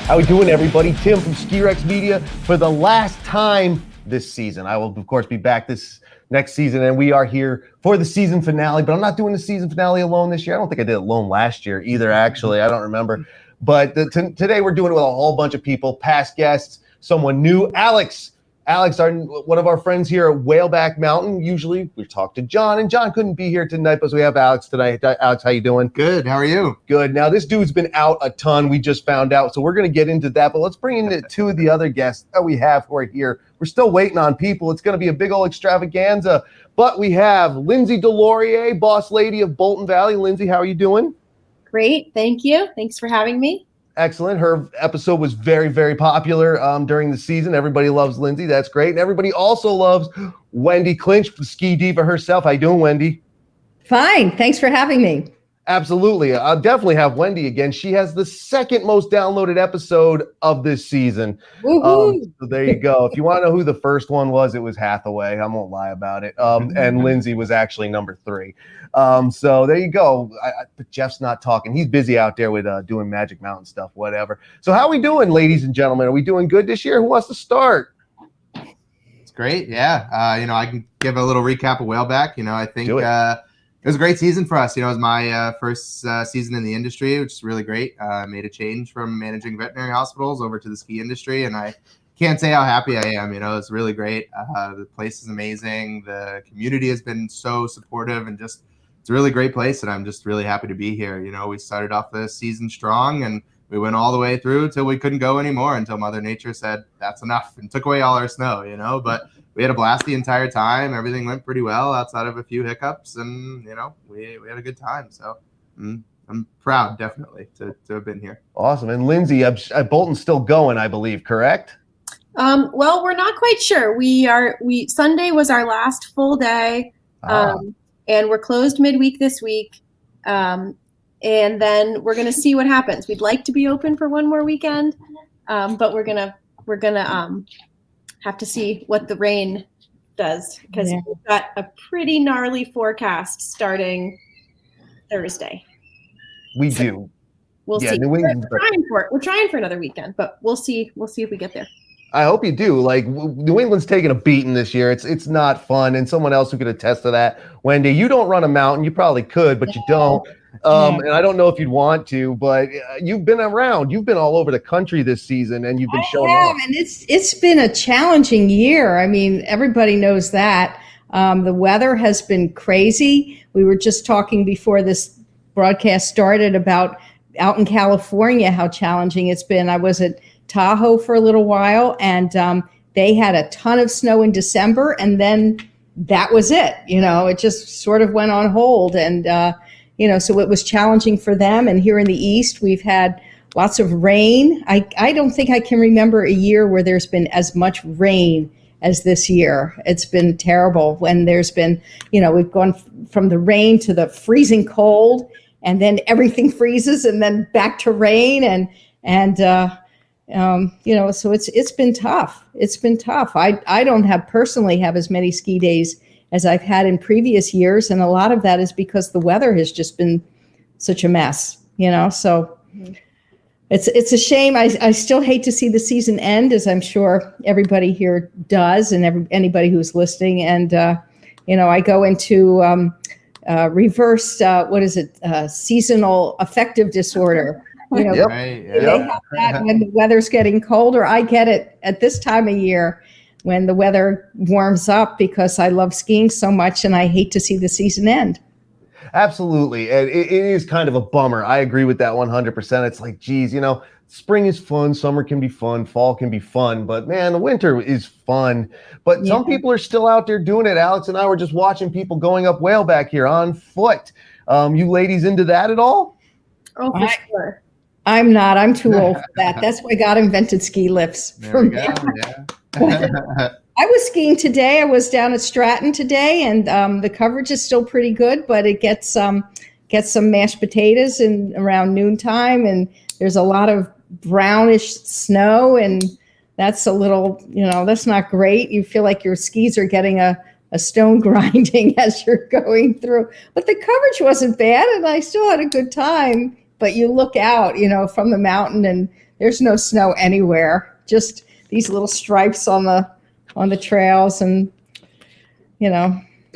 How we doing, everybody? Tim from Ski Rex Media for the last time this season. I will, of course, be back this next season, and we are here for the season finale, but I'm not doing the season finale alone this year. I don't think I did it alone last year either, actually. I don't remember. But today we're doing it with a whole bunch of people, past guests, someone new. Alex, one of our friends here at Whaleback Mountain. Usually we talk to John, and John couldn't be here tonight, but we have Alex tonight. Alex, how you doing? Good. How are you? Good. Now, this dude's been out a ton. We just found out, so we're going to get into that. But let's bring in two of the other guests that we have who are here. We're still waiting on people. It's going to be a big old extravaganza. But we have Lindsay DesLauriers, boss lady of Bolton Valley. Lindsay, how are you doing? Great. Thank you. Thanks for having me. Excellent. Her episode was very, very popular during the season. Everybody loves Lindsay. That's great. And everybody also loves Wendy Clinch, the Ski Diva herself. How you doing, Wendy? Fine. Thanks for having me. Absolutely. I'll definitely have Wendy again. She has the second most downloaded episode of this season. So there you go. If you want to know who the first one was, it was Hathaway. I won't lie about it. And Lindsay was actually number 3. So there you go. But Jeff's not talking. He's busy out there with doing Magic Mountain stuff, whatever. So how are we doing, ladies and gentlemen? Are we doing good this year? Who wants to start? It's great. Yeah. I can give a little recap of Whaleback. I think it was a great season for us. It was my first season in the industry, which is really great. I made a change from managing veterinary hospitals over to the ski industry, and I can't say how happy I am. It's really great. The place is amazing. The community has been so supportive, and it's a really great place, and I'm just really happy to be here. We started off the season strong, and we went all the way through till we couldn't go anymore, until Mother Nature said that's enough and took away all our snow, but we had a blast the entire time. Everything went pretty well outside of a few hiccups, and we had a good time. So I'm proud, definitely, to have been here. Awesome. And Lindsay, Bolton's still going, I believe, correct? Well, we're not quite sure. Sunday was our last full day, and we're closed midweek this week. And then we're going to see what happens. We'd like to be open for one more weekend, but we're gonna have to see what the rain does, because we've got a pretty gnarly forecast starting Thursday. We do. We'll see. We're trying for another weekend, but we'll see. We'll see if we get there. I hope you do. Like, New England's taking a beating this year. It's not fun. And someone else who could attest to that, Wendy, you don't run a mountain. You probably could, but you don't. And I don't know if you'd want to, but you've been around. You've been all over the country this season, and you've been showing off. And it's been a challenging year. I mean, everybody knows that. The weather has been crazy. We were just talking before this broadcast started about out in California, how challenging it's been. I was at Tahoe for a little while, and they had a ton of snow in December, and then that was it. It just sort of went on hold, and so it was challenging for them. And here in the East, we've had lots of rain. I don't think I can remember a year where there's been as much rain as this year. It's been terrible when there's been, we've gone from the rain to the freezing cold, and then everything freezes, and then back to rain. So it's been tough. It's been tough. I don't personally have as many ski days as I've had in previous years. And a lot of that is because the weather has just been such a mess, so it's a shame. I still hate to see the season end, as I'm sure everybody here does, and anybody who's listening. And, I go into reverse, seasonal affective disorder. They have that when the weather's getting colder. I get it at this time of year when the weather warms up, because I love skiing so much, and I hate to see the season end. Absolutely. And it is kind of a bummer. I agree with that 100%. It's like, geez, spring is fun. Summer can be fun. Fall can be fun. But, man, the winter is fun. But some people are still out there doing it. Alex and I were just watching people going up Whaleback here on foot. You ladies into that at all? Oh, for sure. I'm not. I'm too old for that. That's why God invented ski lifts for me. I was skiing today. I was down at Stratton today, and the coverage is still pretty good, but it gets some mashed potatoes in around noontime, and there's a lot of brownish snow, and that's a little, that's not great. You feel like your skis are getting a stone grinding as you're going through. But the coverage wasn't bad, and I still had a good time. but you look out, from the mountain, and there's no snow anywhere. Just these little stripes on the trails, and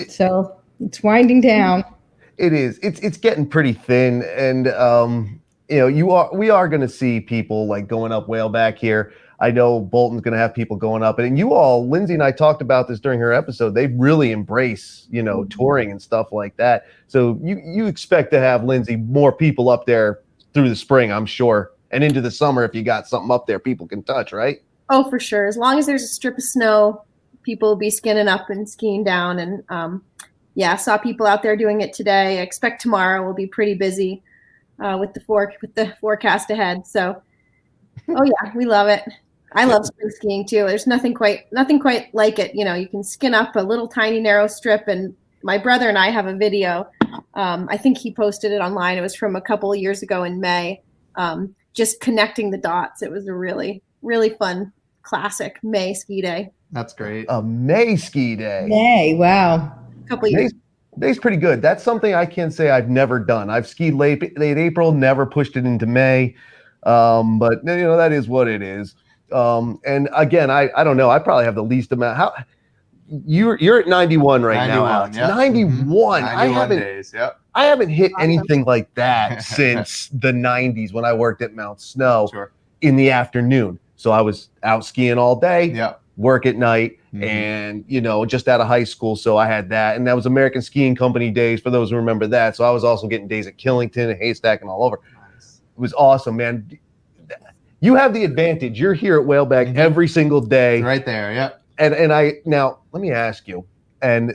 so it's winding down. It is. It's getting pretty thin, and we are going to see people like going up Whaleback here. I know Bolton's going to have people going up, and you all, Lindsay and I talked about this during her episode. They really embrace, touring and stuff like that. So you expect to have, Lindsay, more people up there through the spring, I'm sure, and into the summer if you got something up there people can touch, right? Oh, for sure. As long as there's a strip of snow, people will be skinning up and skiing down. And saw people out there doing it today. I expect tomorrow will be pretty busy with the forecast ahead. So, we love it. I love spring skiing too. There's nothing quite like it. You can skin up a little tiny narrow strip, and my brother and I have a video. I think he posted it online. It was from a couple of years ago in May. Just connecting the dots. It was a really, really fun classic May ski day. That's great. A May ski day. May, wow. A couple of years. May's pretty good. That's something I can't say I've never done. I've skied late April, never pushed it into May. But that is what it is. And again, I don't know. I probably have the least amount. How you're at 91 right 91, now, Alex. Yep. 91. 91 days. Yep. I haven't hit anything like that since the 90s when I worked at Mount Snow in the afternoon. So I was out skiing all day, work at night, and just out of high school. So I had that, and that was American Skiing Company days for those who remember that. So I was also getting days at Killington and Haystack and all over. Nice. It was awesome, man. You have the advantage. You're here at Whaleback every single day. Right there, yeah. And now let me ask you, and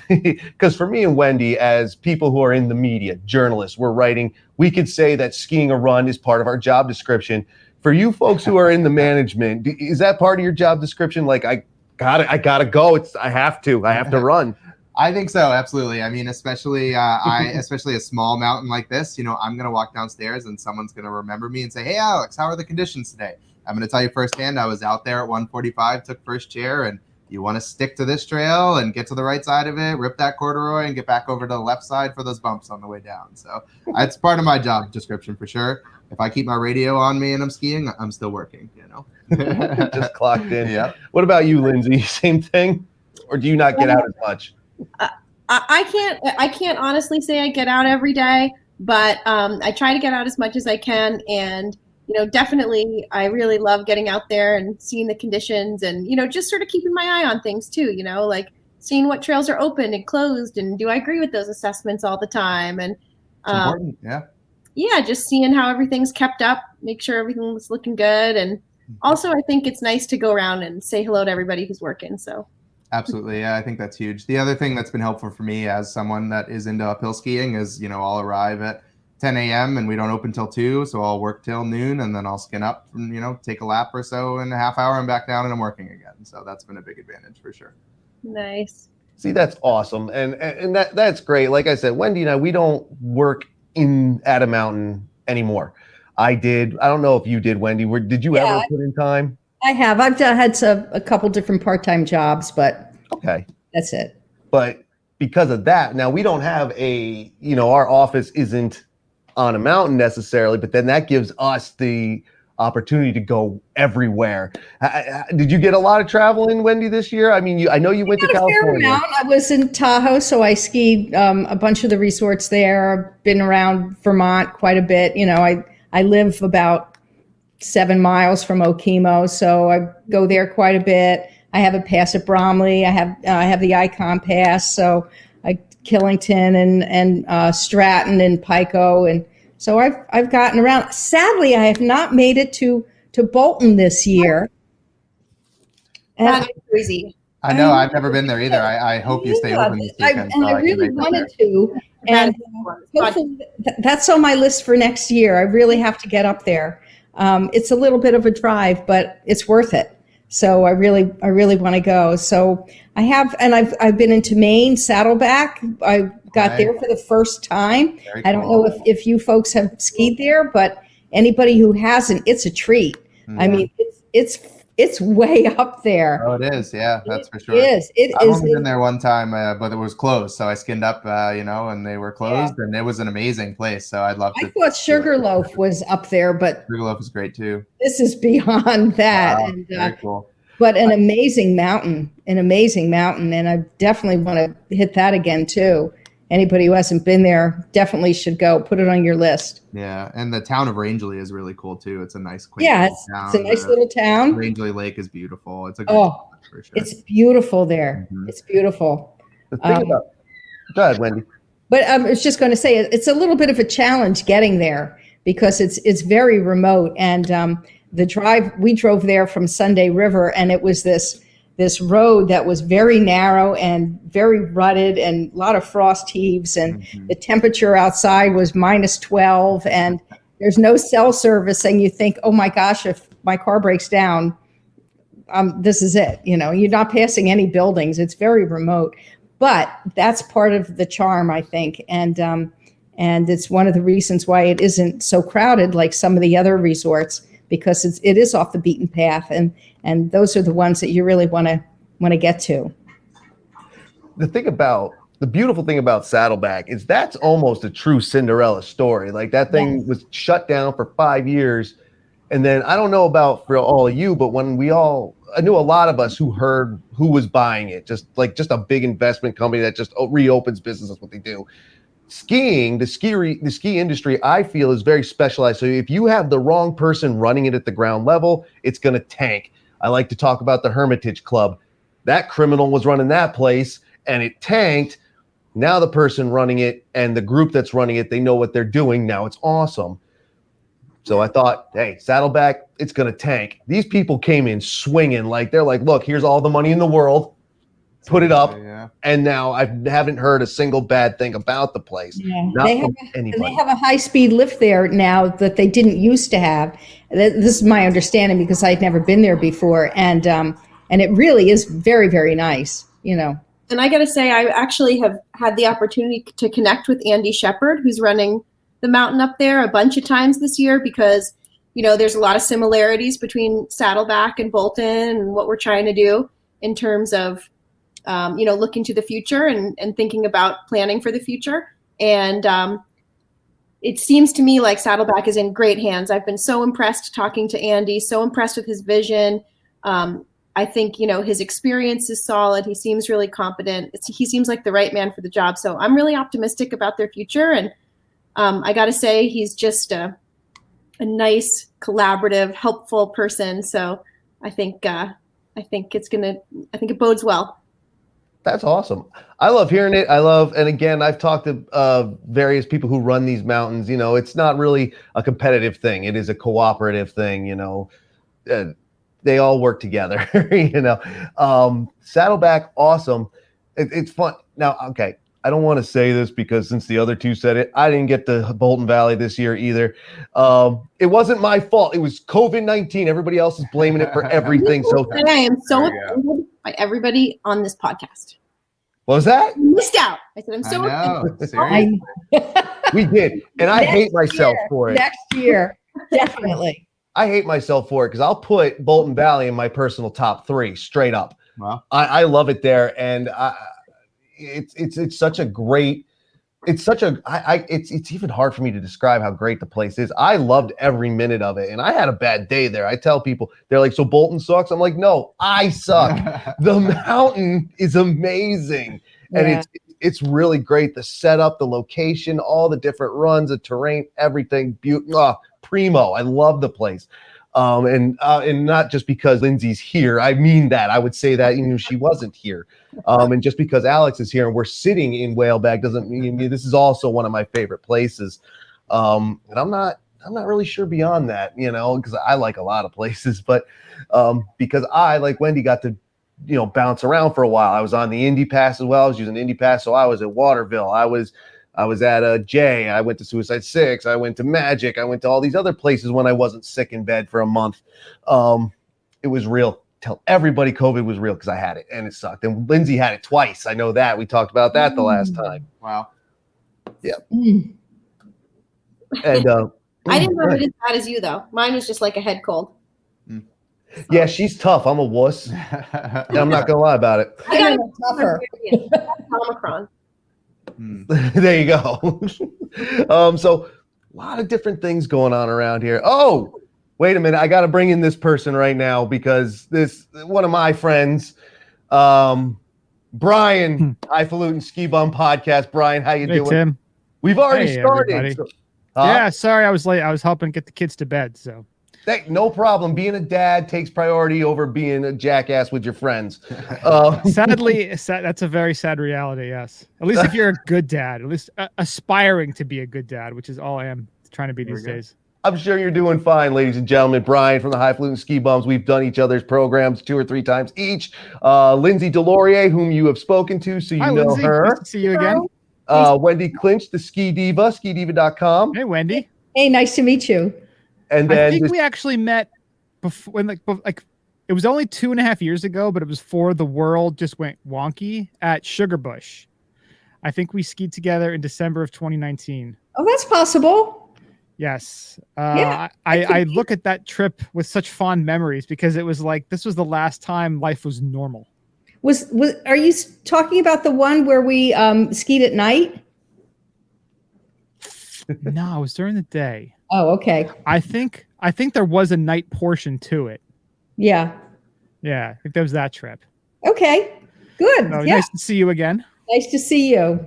because for me and Wendy, as people who are in the media, journalists, we're writing, we could say that skiing a run is part of our job description. For you folks who are in the management, is that part of your job description? Like, I gotta go. I have to run. I think so. Absolutely. I mean, especially a small mountain like this, I'm going to walk downstairs and someone's going to remember me and say, "Hey, Alex, how are the conditions today?" I'm going to tell you firsthand. I was out there at 1:45, took first chair, and you want to stick to this trail and get to the right side of it, rip that corduroy, and get back over to the left side for those bumps on the way down. So that's part of my job description for sure. If I keep my radio on me and I'm skiing, I'm still working, Just clocked in. Yeah. What about you, Lindsay? Same thing? Or do you not get out as much? I can't honestly say I get out every day, but I try to get out as much as I can. And, definitely I really love getting out there and seeing the conditions and, just sort of keeping my eye on things too, like seeing what trails are open and closed. And do I agree with those assessments all the time? And important. Yeah. Yeah, just seeing how everything's kept up, make sure everything's looking good. And also, I think it's nice to go around and say hello to everybody who's working. So absolutely. Yeah, I think that's huge. The other thing that's been helpful for me as someone that is into uphill skiing is, I'll arrive at 10 a.m. and we don't open till 2. So I'll work till noon and then I'll skin up and, take a lap or so in a half hour and back down and I'm working again. So that's been a big advantage for sure. Nice. See, that's awesome. And that's great. Like I said, Wendy and I, we don't work at a mountain anymore. I did. I don't know if you did, Wendy. Did you ever put in time? I have. I've had a couple different part-time jobs, but okay, that's it. But because of that, now we don't have our office isn't on a mountain necessarily, but then that gives us the opportunity to go everywhere. Did you get a lot of travel in, Wendy, this year? I mean, I know you went to California. I was in Tahoe, so I skied a bunch of the resorts there. I've been around Vermont quite a bit. I live about 7 miles from Okemo, so I go there quite a bit. I have a pass at Bromley. I have the Icon Pass, so Killington and Stratton and Pico, and so I've gotten around. Sadly, I have not made it to Bolton this year. That's crazy. I know. I've never been there either. I hope you stay open this weekend. I really wanted to. And hopefully that's on my list for next year. I really have to get up there. It's a little bit of a drive, but it's worth it. So I really want to go. So I have, and I've been into Maine, Saddleback. I got there for the first time. Very I don't know if you folks have skied there, but anybody who hasn't, it's a treat. Mm-hmm. I mean, it's It's way up there. Oh, it is. Yeah, that's for sure. It is. I've only been there one time, but it was closed. So I skinned up, and they were closed, and it was an amazing place. So I'd love to. I thought Sugarloaf was up there, but Sugarloaf is great too. this is beyond that. Wow, And, very cool. But an amazing mountain, and I definitely want to hit that again too. Anybody who hasn't been there definitely should go. Put it on your list. Yeah, and the town of Rangeley is really cool too. It's a nice, quaint town. It's a nice little town. Rangeley Lake is beautiful. It's a good spot for sure. It's beautiful there. Mhm. It's beautiful. The thing about, go ahead, Wendy. But I was just going to say it's a little bit of a challenge getting there because it's very remote. And the drive, we drove there from Sunday River, and it was this road that was very narrow and very rutted and a lot of frost heaves, and the temperature outside was -12, and there's no cell service, and you think, oh my gosh, if my car breaks down, this is it. You're not passing any buildings. It's very remote, but that's part of the charm, I think. And it's one of the reasons why it isn't so crowded like some of the other resorts, because it is off the beaten path, and those are the ones that you really want to get to. The beautiful thing about Saddleback is that's almost a true Cinderella story. Like that thing was shut down for 5 years, and then I don't know about for all of you, but when I knew a lot of us who heard who was buying it, just a big investment company that just reopens business. That's what they do. Skiing, the ski industry, I feel, is very specialized. So if you have the wrong person running it at the ground level, it's going to tank. I like to talk about the Hermitage Club. That criminal was running that place, and it tanked. Now the person running it and the group that's running it, they know what they're doing. Now it's awesome. So I thought, hey, Saddleback, it's going to tank. These people came in swinging. They're like, look, here's all the money in the world. Put it up. Yeah. And now I haven't heard a single bad thing about the place. Yeah. They have a high-speed lift there now that they didn't used to have. This is my understanding because I'd never been there before, and it really is very, very nice. And I got to say, I actually have had the opportunity to connect with Andy Shepard, who's running the mountain up there a bunch of times this year, because there's a lot of similarities between Saddleback and Bolton and what we're trying to do in terms of looking to the future and thinking about planning for the future. And it seems to me like Saddleback is in great hands. I've been so impressed talking to Andy, so impressed with his vision. I think, his experience is solid. He seems really competent. He seems like the right man for the job. So I'm really optimistic about their future. And I got to say, he's just a nice, collaborative, helpful person. So I think it bodes well. That's awesome. I love hearing it. And again, I've talked to various people who run these mountains. It's not really a competitive thing. It is a cooperative thing. They all work together. Saddleback, awesome. It's fun. Now, okay, I don't want to say this because since the other two said it, I didn't get to Bolton Valley this year either. It wasn't my fault. It was COVID-19. Everybody else is blaming it for everything. So I am so offended by everybody on this podcast. What was that? You missed out. I said I'm so offended. We did, and I hate myself for it. Next year, definitely. I hate myself for it because I'll put Bolton Valley in my personal top 3 straight up. Wow. I love it there, and it's such a great. It's even hard for me to describe how great the place is. I loved every minute of it, and I had a bad day there. I tell people, they're like, so Bolton sucks? I'm like, no, I suck. The mountain is amazing, and it's really great. The setup, the location, all the different runs, the terrain, everything, primo. I love the place. And not just because Lindsay's here. I mean that. I would say that even if she wasn't here. And just because Alex is here and we're sitting in Whaleback doesn't mean this is also one of my favorite places. And I'm not really sure beyond that, because I like a lot of places, but because I, like Wendy, got to bounce around for a while. I was on the Indy Pass as well. I was using Indy Pass, so I was at Waterville. I was at J. I went to Suicide Six. I went to Magic. I went to all these other places when I wasn't sick in bed for a month. It was real. Tell everybody COVID was real because I had it and it sucked. And Lindsay had it twice. I know that. We talked about that the last time. Wow. Yeah. And I didn't have it as bad as you though. Mine was just like a head cold. Yeah, she's tough. I'm a wuss. And I'm not gonna lie about it. I got tougher. Omicron. There you go. So a lot of different things going on around here. Oh, wait a minute. I got to bring in this person right now because this one of my friends, Brian, Falutin Ski Bum Podcast. Brian, how you doing? Tim. We've already started. Everybody. Yeah, sorry, I was late. I was helping get the kids to bed. So no problem. Being a dad takes priority over being a jackass with your friends. Sadly, that's a very sad reality. Yes, at least if you're a good dad, at least aspiring to be a good dad, which is all I am trying to be these days. I'm sure you're doing fine, ladies and gentlemen. Brian from the Falutin Ski Bums. We've done each other's programs 2 or 3 times each. Lindsay DesLauriers, whom you have spoken to, so you know Lindsay. her. Nice to see you again. Wendy Clinch, the Ski Diva, skidiva.com. Hey, Wendy. Hey, nice to meet you. And then I think we actually met before, when like it was only 2.5 years ago, but it was before the world just went wonky at Sugarbush. I think we skied together in December of 2019. Oh, that's possible. Yes. Yeah, I look at that trip with such fond memories because it was like this was the last time life was normal. Are you talking about the one where we skied at night? No, it was during the day. Oh, okay. I think there was a night portion to it. Yeah. Yeah, I think there was that trip. Okay. Good. So Yeah. Nice to see you again. Nice to see you.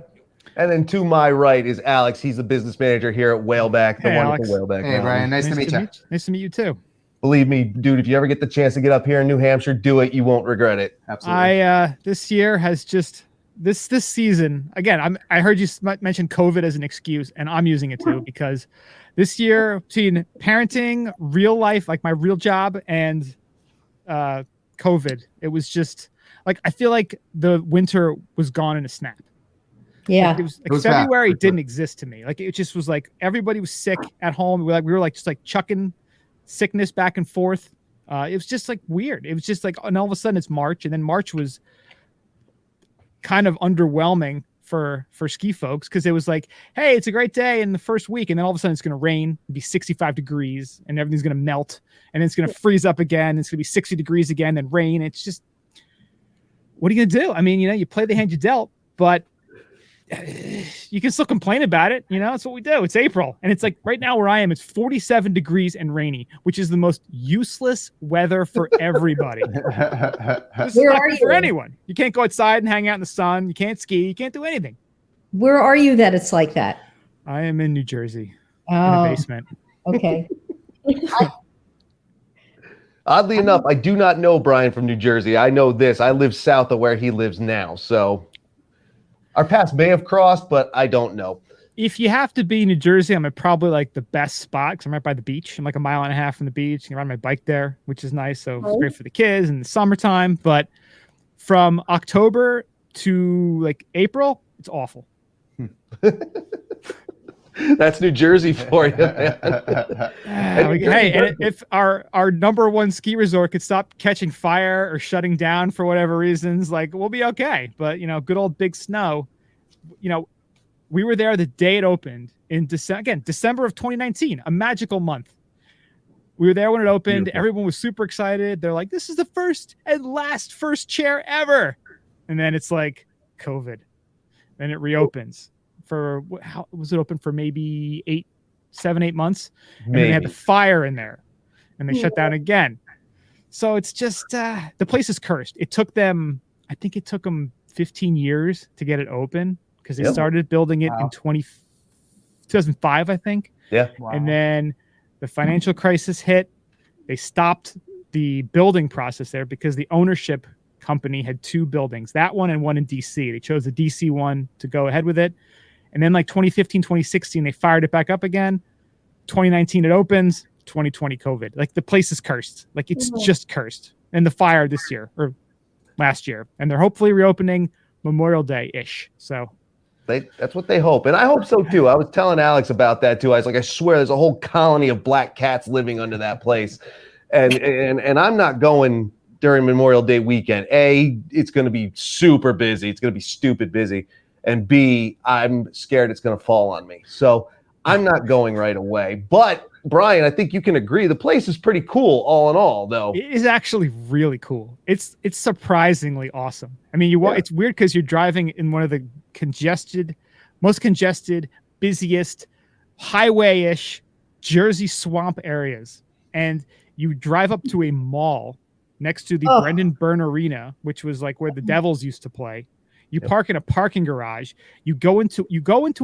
And then to my right is Alex. He's the business manager here at Whaleback, the Hey, wonderful Alex. Whaleback Hey, Mountain. Brian. Nice to meet you. Nice to meet you too. Believe me, dude, if you ever get the chance to get up here in New Hampshire, do it. You won't regret it. Absolutely. This year has just this season again. I heard you mention COVID as an excuse, and I'm using it too because this year between parenting, real life, like my real job, and COVID, it was just like I feel like the winter was gone in a snap. Yeah. Like, it was It was February bad. didn't exist to me. Like it just was like everybody was sick at home. We were just chucking sickness back and forth. It was just like weird. It was just like, and all of a sudden it's March, and then March was kind of underwhelming for ski folks because it was like, hey, it's a great day in the first week, and then all of a sudden it's going to rain, be 65 degrees, and everything's going to melt, and then it's going to freeze up again. It's going to be 60 degrees again, then rain. It's just, what are you going to do? I mean, you play the hand you dealt, but you can still complain about it. That's what we do. It's April, and it's like right now where I am, it's 47 degrees and rainy, which is the most useless weather for everybody. This is Where not are good for you? anyone. You can't go outside and hang out in the sun. You can't ski. You can't do anything. Where are you that it's like that? I am in New Jersey in Oh, a basement. okay. Oddly enough, I do not know Brian from New Jersey. I know this. I live south of where he lives now. So our paths may have crossed, but I don't know. If you have to be New Jersey, I'm at probably like the best spot because I'm right by the beach. I'm like a mile and a half from the beach. I can ride my bike there, which is nice. So it's great for the kids in the summertime. But from October to like April, it's awful. That's New Jersey for you, man. Hey, and if our number one ski resort could stop catching fire or shutting down for whatever reasons, like we'll be okay. But good old big snow, we were there the day it opened in December of 2019, a magical month. We were there when it opened. Beautiful. Everyone was super excited. They're like, this is the first and last first chair ever. And then it's like COVID. Then it reopens. How was it open for maybe 7-8 months? And then they had the fire in there and they shut down again. So it's just, the place is cursed. I think it took them 15 years to get it open because they started building it in 2005, I think. Yeah. Wow. And then the financial crisis hit. They stopped the building process there because the ownership company had 2 buildings, that one and one in DC. They chose the DC one to go ahead with it. And then like 2015, 2016, they fired it back up again. 2019, it opens. 2020, COVID. Like the place is cursed. Like it's just cursed. And the fire this year or last year. And they're hopefully reopening Memorial Day-ish. So that's what they hope. And I hope so too. I was telling Alex about that too. I was like, I swear there's a whole colony of black cats living under that place. And I'm not going during Memorial Day weekend. A, it's going to be super busy. It's going to be stupid busy. And B, I'm scared it's going to fall on me. So I'm not going right away. But Brian, I think you can agree the place is pretty cool all in all, though. It is actually really cool. It's surprisingly awesome. I mean, it's weird because you're driving in one of the most congested, busiest, highway-ish Jersey swamp areas, and you drive up to a mall next to the Brendan Byrne Arena, which was like where the Devils used to play. You park in a parking garage. You go into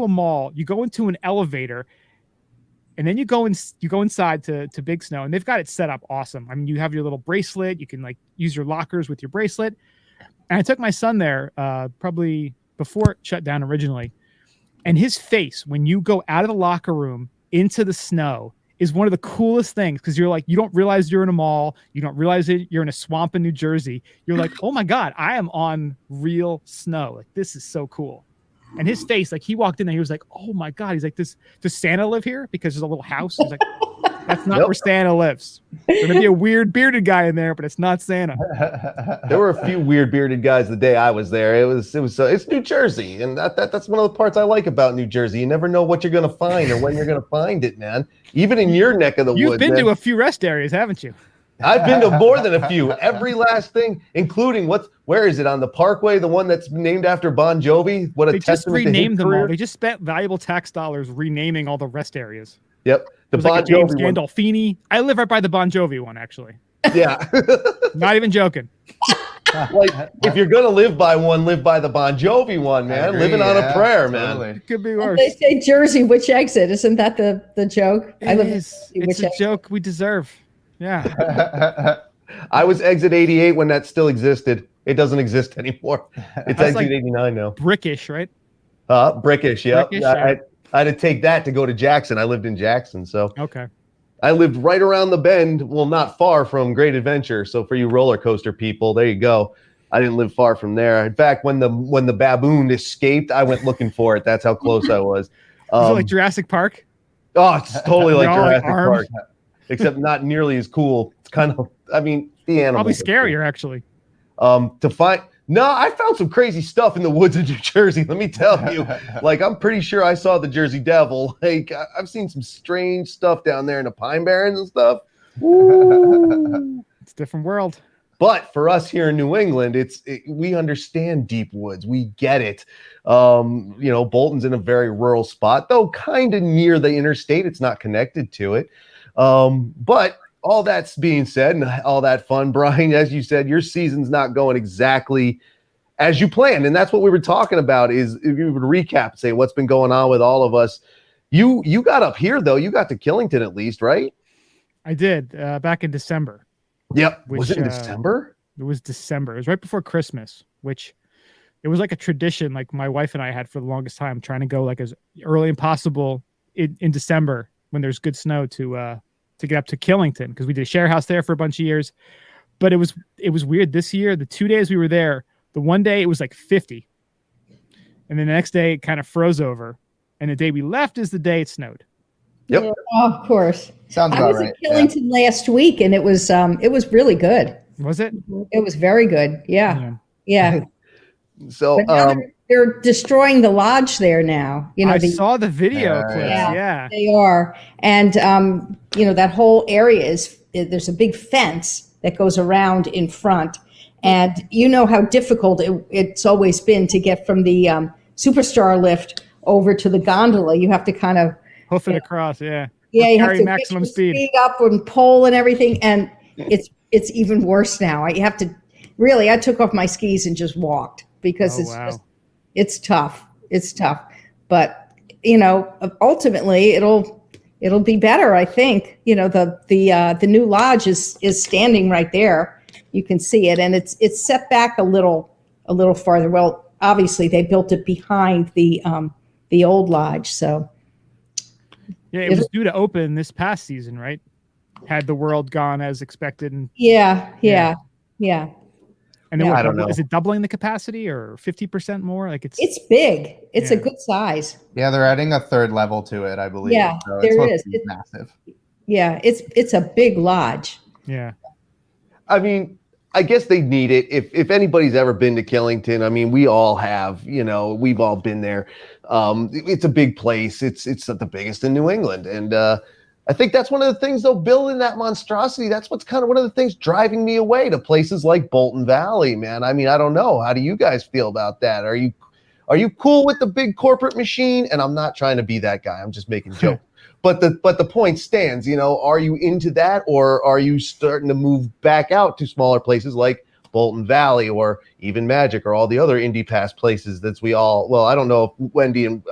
a mall. You go into an elevator, and then you go inside to Big Snow, and they've got it set up awesome. I mean, you have your little bracelet. You can like use your lockers with your bracelet. And I took my son there probably before it shut down originally, and his face when you go out of the locker room into the snow is one of the coolest things, because you're like, you don't realize you're in a mall. You don't realize you're in a swamp in New Jersey. You're like, oh my God, I am on real snow. Like, this is so cool. And his face, like he walked in there, he was like, oh my God. He's like, does Santa live here? Because there's a little house. He's like, that's not where Santa lives. There's going to be a weird bearded guy in there, but it's not Santa. There were a few weird bearded guys the day I was there. It's New Jersey. And that's one of the parts I like about New Jersey. You never know what you're going to find or when you're going to find it, man. Even in your neck of the woods. You've been to a few rest areas, haven't you? I've been to more than a few. Every last thing, including where is it on the Parkway? The one that's named after Bon Jovi. What a they just renamed them career. all. They just spent valuable tax dollars renaming all the rest areas. Yep, the Bon like James Jovi Gandolfini. I live right by the Bon Jovi one, actually. Yeah, not even joking. Like, if you're gonna live by one, live by the Bon Jovi one, man. Living on a prayer, man. It could be worse. They say Jersey, which exit? Isn't that the joke? It's a joke we deserve. Yeah. I was exit 88 when that still existed. It doesn't exist anymore. It's exit like 89 now. Brickish, right? Brickish, yeah. I had to take that to go to Jackson. I lived in Jackson, so okay. I lived right around the bend, well, not far from Great Adventure. So for you roller coaster people, there you go. I didn't live far from there. In fact, when the baboon escaped, I went looking for it. That's how close I was. Is it like Jurassic Park? Oh, it's totally like Jurassic Park, except not nearly as cool. It's kind of, I mean, the animals. Probably scarier, actually. I found some crazy stuff in the woods of New Jersey. Let me tell you, like, I'm pretty sure I saw the Jersey Devil. Like, I've seen some strange stuff down there in the Pine Barrens and stuff. Ooh. It's a different world. But for us here in New England, we understand deep woods. We get it. Bolton's in a very rural spot, though kind of near the interstate. It's not connected to it. But all that's being said and all that fun, Brian, as you said, your season's not going exactly as you planned. And that's what we were talking about is if you would recap, say what's been going on with all of us. You got up here, though. You got to Killington at least, right? I did back in December. Yep. Was it in December? It was December. It was right before Christmas, which it was like a tradition like my wife and I had for the longest time, trying to go like as early as possible in December when there's good snow to get up to Killington, because we did a share house there for a bunch of years. But it was weird this year. The 2 days we were there, the one day it was like 50. And then the next day it kind of froze over. And the day we left is the day it snowed. Yep. Yeah, of course. Sounds about right. I was at Killington last week, and it was really good. Was it? It was very good. Yeah. So they're destroying the lodge there now. I saw the video clips. Yeah, they are. And that whole area there's a big fence that goes around in front, and you know how difficult it's always been to get from the Superstar lift over to the gondola. You have to kind of hoof it across. Yeah, you have to maximum speed up and pole and everything, and it's even worse now. I took off my skis and just walked because it's tough. It's tough, but ultimately it'll be better. I think the new lodge is standing right there. You can see it, and it's set back a little farther. Well, obviously they built it behind the old lodge, so yeah, it was due to open this past season, right? Had the world gone as expected, and yeah. And then I don't know. Is it doubling the capacity or 50% more? Like it's big. It's a good size. Yeah, they're adding a third level to it, I believe. Yeah, so there is. It's massive. Yeah, it's a big lodge. Yeah. I mean, I guess they need it. If anybody's ever been to Killington, I mean, we all have. We've all been there. It's a big place. It's the biggest in New England, and I think that's one of the things, though, building that monstrosity. That's what's kind of one of the things driving me away to places like Bolton Valley, man. I mean, I don't know. How do you guys feel about that? Are you cool with the big corporate machine? And I'm not trying to be that guy. I'm just making jokes. But the point stands, you know, are you into that, or are you starting to move back out to smaller places like Bolton Valley or even Magic or all the other Indy Pass places that I don't know if Wendy and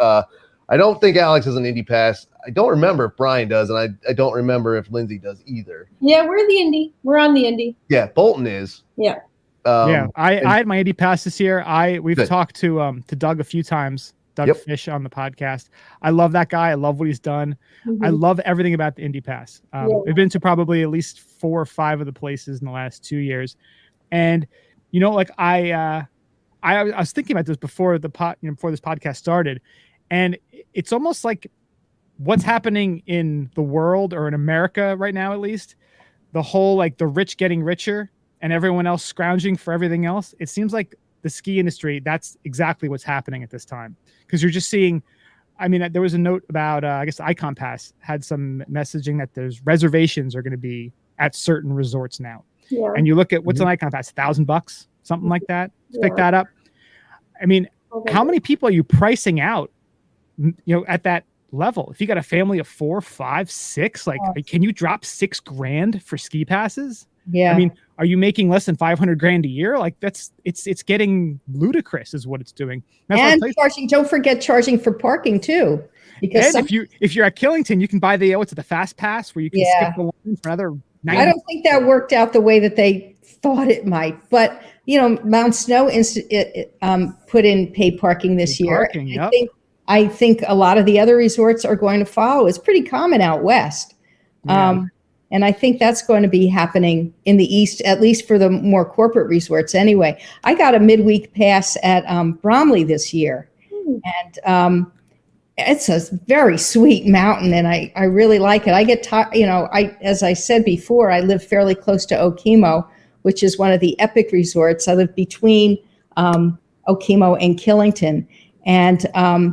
I don't think Alex has an Indy Pass. I don't remember if Brian does, and I don't remember if Lindsay does either. Yeah, we're the Indy. We're on the Indy. Yeah, Bolton is. Yeah. I had my Indy Pass this year. We've Good. talked to Doug a few times. Doug Fish on the podcast. I love that guy. I love what he's done. Mm-hmm. I love everything about the Indy Pass. We've been to probably at least 4 or 5 of the places in the last 2 years, and you know, like I was thinking about this before before this podcast started, and it's almost like what's happening in the world, or in America right now, at least, the whole like the rich getting richer and everyone else scrounging for everything else. It seems like the ski industry, that's exactly what's happening at this time. Because you're just seeing, I mean, there was a note about, I guess Icon Pass had some messaging that there's reservations are going to be at certain resorts now. Yeah. And you look at what's an Icon Pass, $1,000, something like that, to pick that up. I mean, how many people are you pricing out, you know, at that level? If you got a family of 4, 5, 6, like, can you drop $6,000 for ski passes? Yeah. I mean, are you making less than $500,000 a year? Like it's getting ludicrous is what it's doing. And don't forget charging for parking too. Because if you're at Killington, you can buy the Fast Pass where you can skip the line for another 90. I don't think that worked out the way that they thought it might, but you know, Mount Snow put in paid parking this year. Parking, yep. I think a lot of the other resorts are going to follow. It's pretty common out west. Yeah. And I think that's going to be happening in the East, at least for the more corporate resorts anyway. I got a midweek pass at Bromley this year. And it's a very sweet mountain, and I really like it. I get as I said before, I live fairly close to Okemo, which is one of the epic resorts. I live between Okemo and Killington. And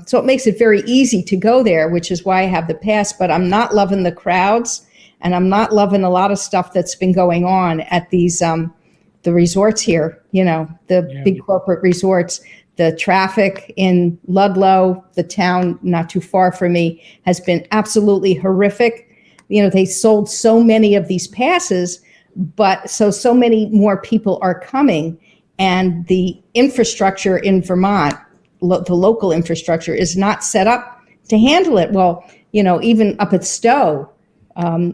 so it makes it very easy to go there, which is why I have the pass. But I'm not loving the crowds. And I'm not loving a lot of stuff that's been going on at these the resorts here, you know, the big corporate resorts. The traffic in Ludlow, the town not too far from me, has been absolutely horrific. You know, they sold so many of these passes, but so many more people are coming, and the infrastructure in Vermont, the local infrastructure, is not set up to handle it. Well, you know, even up at Stowe,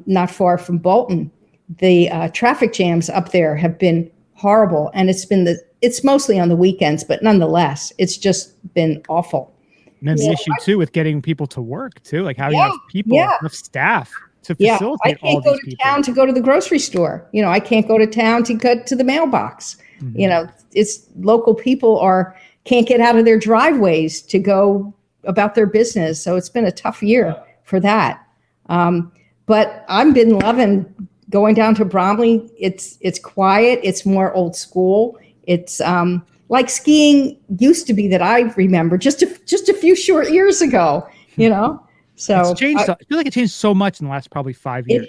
not far from Bolton, the traffic jams up there have been horrible, and it's mostly on the weekends, but nonetheless, it's just been awful. And then the issue too with getting people to work too, like having enough people, enough staff to facilitate all these people. I can't go to town to go to the grocery store. You know, I can't go to town to go to the mailbox. Mm-hmm. You know, it's local people can't get out of their driveways to go about their business. So it's been a tough year for that. But I've been loving going down to Bromley. It's quiet. It's more old school. It's like skiing used to be that I remember just a few short years ago, you know. So it's changed. I feel like it changed so much in the last probably 5 years.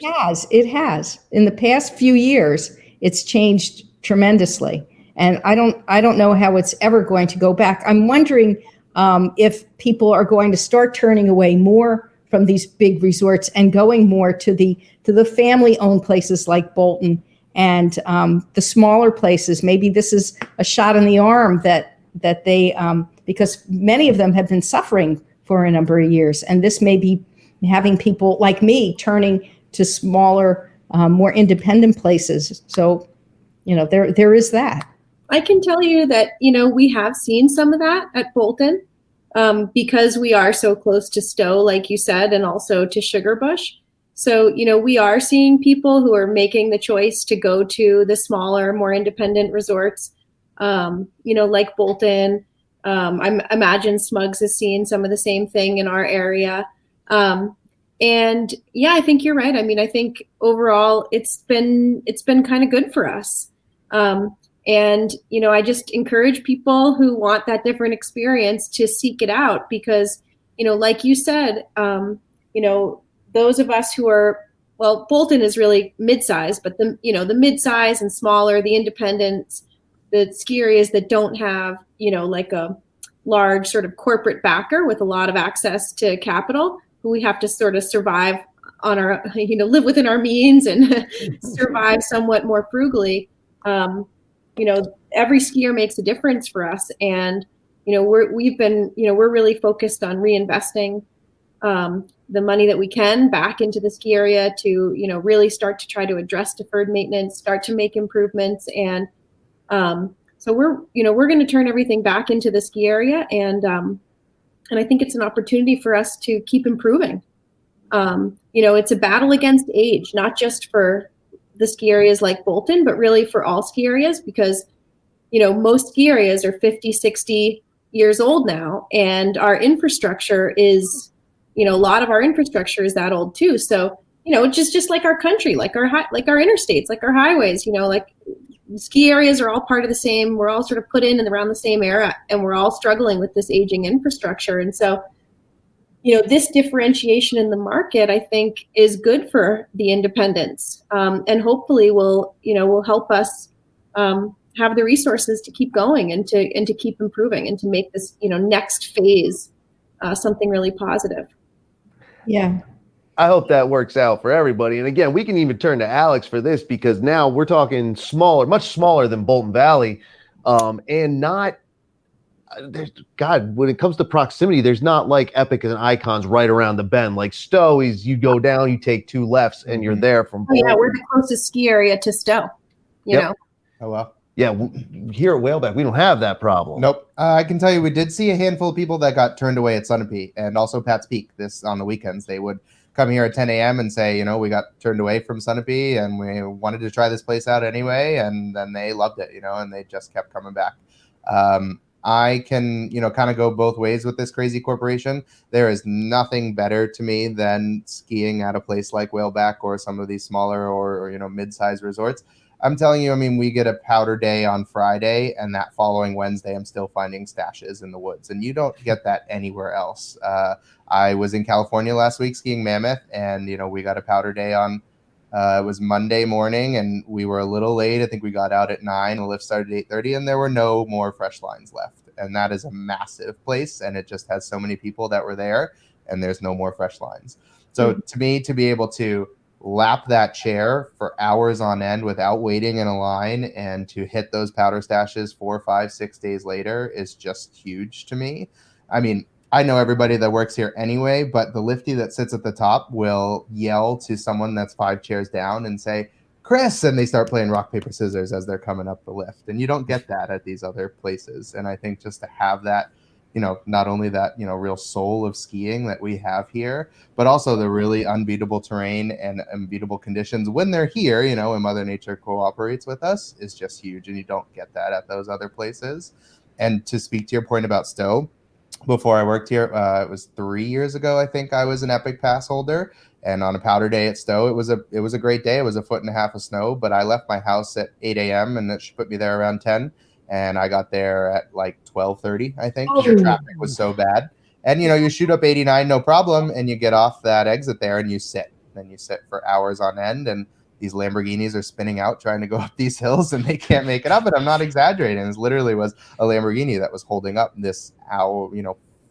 It has. In the past few years, it's changed tremendously. And I don't know how it's ever going to go back. I'm wondering if people are going to start turning away more from these big resorts and going more to the family-owned places like Bolton and the smaller places. Maybe this is a shot in the arm that they because many of them have been suffering for a number of years, and this may be having people like me turning to smaller, more independent places. So, you know, there is that. I can tell you that, you know, we have seen some of that at Bolton because we are so close to Stowe, like you said, and also to Sugarbush. So, you know, we are seeing people who are making the choice to go to the smaller, more independent resorts, you know, like Bolton. I imagine Smugs is seeing some of the same thing in our area. And yeah, I think you're right. I mean, I think overall it's been kind of good for us. And, you know, I just encourage people who want that different experience to seek it out because, you know, like you said, you know, those of us who are, well, Bolton is really mid-size, but the mid-size and smaller, the independents, the ski areas that don't have, like a large sort of corporate backer with a lot of access to capital, who we have to sort of survive on our, live within our means and survive somewhat more frugally. Every skier makes a difference for us. And, we're really focused on reinvesting the money that we can back into the ski area to, really start to try to address deferred maintenance, start to make improvements. And so we're going to turn everything back into the ski area. And I think it's an opportunity for us to keep improving. It's a battle against age, not just for the ski areas like Bolton, but really for all ski areas, because, most ski areas are 50, 60 years old now. And our infrastructure is, a lot of our infrastructure is that old too. So, just like our country, like our interstates, like our highways, like ski areas are all part of the same. We're all sort of put in and around the same era, and we're all struggling with this aging infrastructure. And so, this differentiation in the market, I think, is good for the independents, and hopefully will help us have the resources to keep going and to keep improving and to make this, next phase something really positive. Yeah. I hope that works out for everybody. And again, we can even turn to Alex for this, because now we're talking smaller, much smaller than Bolton Valley, and not. God, when it comes to proximity, there's not like Epic and Icons right around the bend. Like Stowe is, you go down, you take 2 lefts, and you're there from Bolton. Yeah, we're the closest ski area to Stowe. You know. Oh well. Yeah, here at Whaleback, we don't have that problem. Nope. I can tell you, we did see a handful of people that got turned away at Sunapee and also Pat's Peak. This on the weekends, they would come here at 10 a.m. and say, we got turned away from Sunapee and we wanted to try this place out anyway, and then they loved it, and they just kept coming back. I can, kind of go both ways with this crazy corporation. There is nothing better to me than skiing at a place like Whaleback or some of these smaller or mid-sized resorts. I'm telling you, we get a powder day on Friday, and that following Wednesday, I'm still finding stashes in the woods, and you don't get that anywhere else. I was in California last week skiing Mammoth, and, we got a powder day on, it was Monday morning, and we were a little late. I think we got out at 9, the lift started at 8:30, and there were no more fresh lines left. And that is a massive place, and it just has so many people that were there, and there's no more fresh lines. So to me, to be able to lap that chair for hours on end without waiting in a line and to hit those powder stashes 4, 5, 6 days later is just huge to me. I know everybody that works here anyway, but the lifty that sits at the top will yell to someone that's 5 chairs down and say, "Chris," and they start playing rock, paper, scissors as they're coming up the lift. And you don't get that at these other places. And I think just to have that, not only that, real soul of skiing that we have here, but also the really unbeatable terrain and unbeatable conditions when they're here, and Mother Nature cooperates with us, is just huge. And you don't get that at those other places. And to speak to your point about Stowe, before I worked here, it was 3 years ago, I think I was an Epic Pass holder. And on a powder day at Stowe, it was a great day. It was 1.5 feet of snow, but I left my house at 8 a.m. and it put me there around 10. And I got there at like 12:30, I think. The traffic was so bad. And, you shoot up 89, no problem. And you get off that exit there and you sit. Then you sit for hours on end. And these Lamborghinis are spinning out trying to go up these hills and they can't make it up. And I'm not exaggerating. It literally was a Lamborghini that was holding up this hour,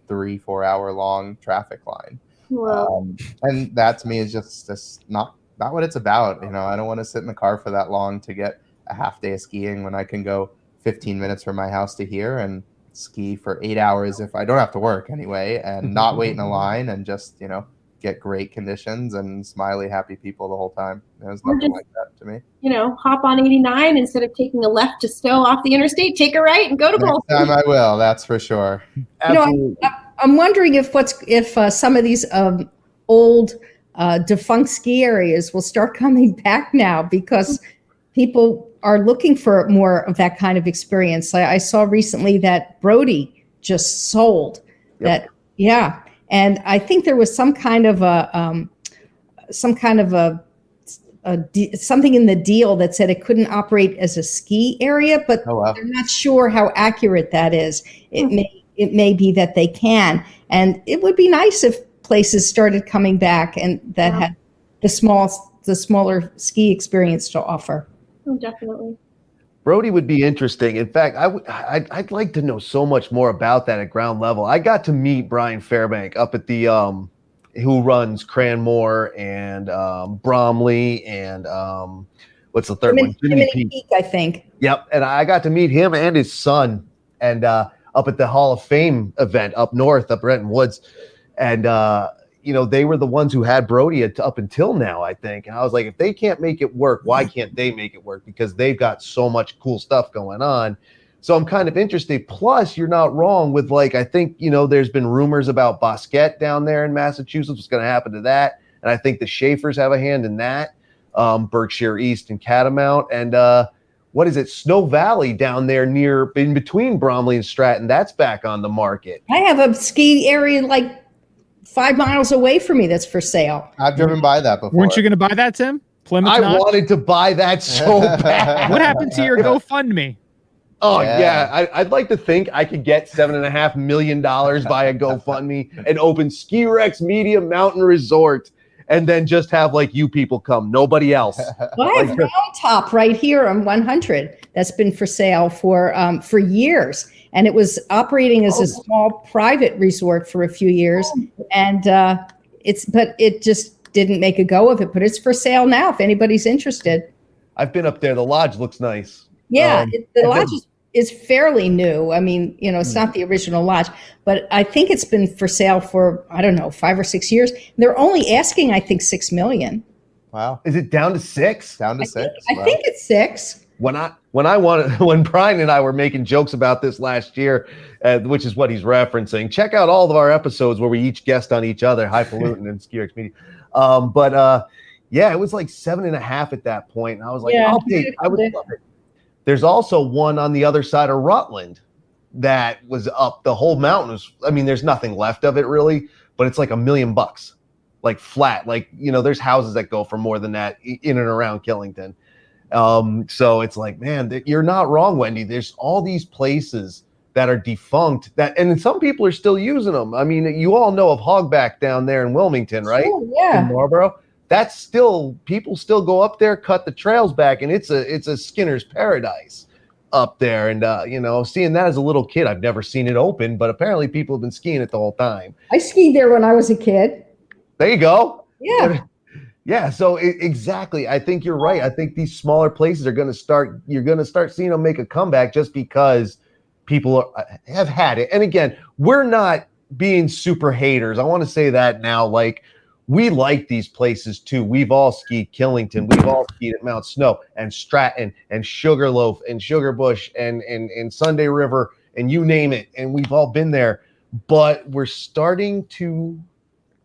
3-4 hour long traffic line. Wow. And that to me is just not what it's about. I don't want to sit in the car for that long to get a half day of skiing when I can go 15 minutes from my house to here and ski for 8 hours if I don't have to work anyway, and not wait in a line and just, get great conditions and smiley, happy people the whole time. There's nothing like that to me. Hop on 89 instead of taking a left to Stowe off the interstate, take a right and go to Bolton. Next time I will, that's for sure. Absolutely. I'm wondering if some of these old defunct ski areas will start coming back now, because people are looking for more of that kind of experience. I saw recently that Brody just sold that. Yeah. And I think there was some kind of something in the deal that said it couldn't operate as a ski area, but they're not sure how accurate that is. It may be that they can, and it would be nice if places started coming back and that had the smaller ski experience to offer. Oh, definitely. Brody would be interesting. In fact, I'd like to know so much more about that at ground level. I got to meet Brian Fairbank up at the who runs Cranmore and Bromley and what's the third one? Jiminy Peak, I think. Yep, and I got to meet him and his son, and up at the Hall of Fame event up north, up Renton Woods, and they were the ones who had Brody up until now, I think. And I was like, if they can't make it work, why can't they make it work? Because they've got so much cool stuff going on. So I'm kind of interested. Plus, you're not wrong with, like, I think, there's been rumors about Bosquet down there in Massachusetts. What's going to happen to that? And I think the Schaefers have a hand in that. Berkshire East and Catamount. And what is it? Snow Valley down there in between Bromley and Stratton. That's back on the market. I have a ski area like 5 miles away from me that's for sale. I've driven by that before. Weren't you going to buy that, Tim? Plymouth I Notch? wanted to buy that so bad. What happened to your GoFundMe? Oh, yeah. I'd like to think I could get $7.5 million via GoFundMe and open Ski Rex Media Mountain Resort and then just have, like, you people come, nobody else. Well, I have Round Top right here on 100 that's been for sale for years. And it was operating as a small private resort for a few years. And but it just didn't make a go of it. But it's for sale now if anybody's interested. I've been up there. The lodge looks nice. Yeah, the lodge is fairly new. I mean, it's not the original lodge, but I think it's been for sale for, I don't know, 5 or 6 years. They're only asking, I think, $6 million. Wow. Is it down to 6? Down to 6? I think it's 6. When Brian and I were making jokes about this last year, which is what he's referencing, check out all of our episodes where we each guest on each other, High Falutin and Ski Rex Media. It was like 7.5 at that point. And I was like, I would love it. There's also one on the other side of Rutland that was up. The whole mountain there's nothing left of it really, but it's like $1 million, like flat. Like, there's houses that go for more than that in and around Killington. So it's like, man, you're not wrong, Wendy. There's all these places that are defunct and some people are still using them. I mean, you all know of Hogback down there in Wilmington, right? Sure, yeah. In Marlboro. That's still, people still go up there, cut the trails back, and it's a Skinner's paradise up there. And, seeing that as a little kid, I've never seen it open, but apparently people have been skiing it the whole time. I skied there when I was a kid. There you go. Yeah. Yeah. So exactly. I think you're right. I think these smaller places you're going to start seeing them make a comeback just because people have had it. And again, we're not being super haters. I want to say that now, like, we like these places too. We've all skied Killington. We've all skied at Mount Snow and Stratton and Sugarloaf and Sugarbush and Sunday River and you name it. And we've all been there. But we're starting to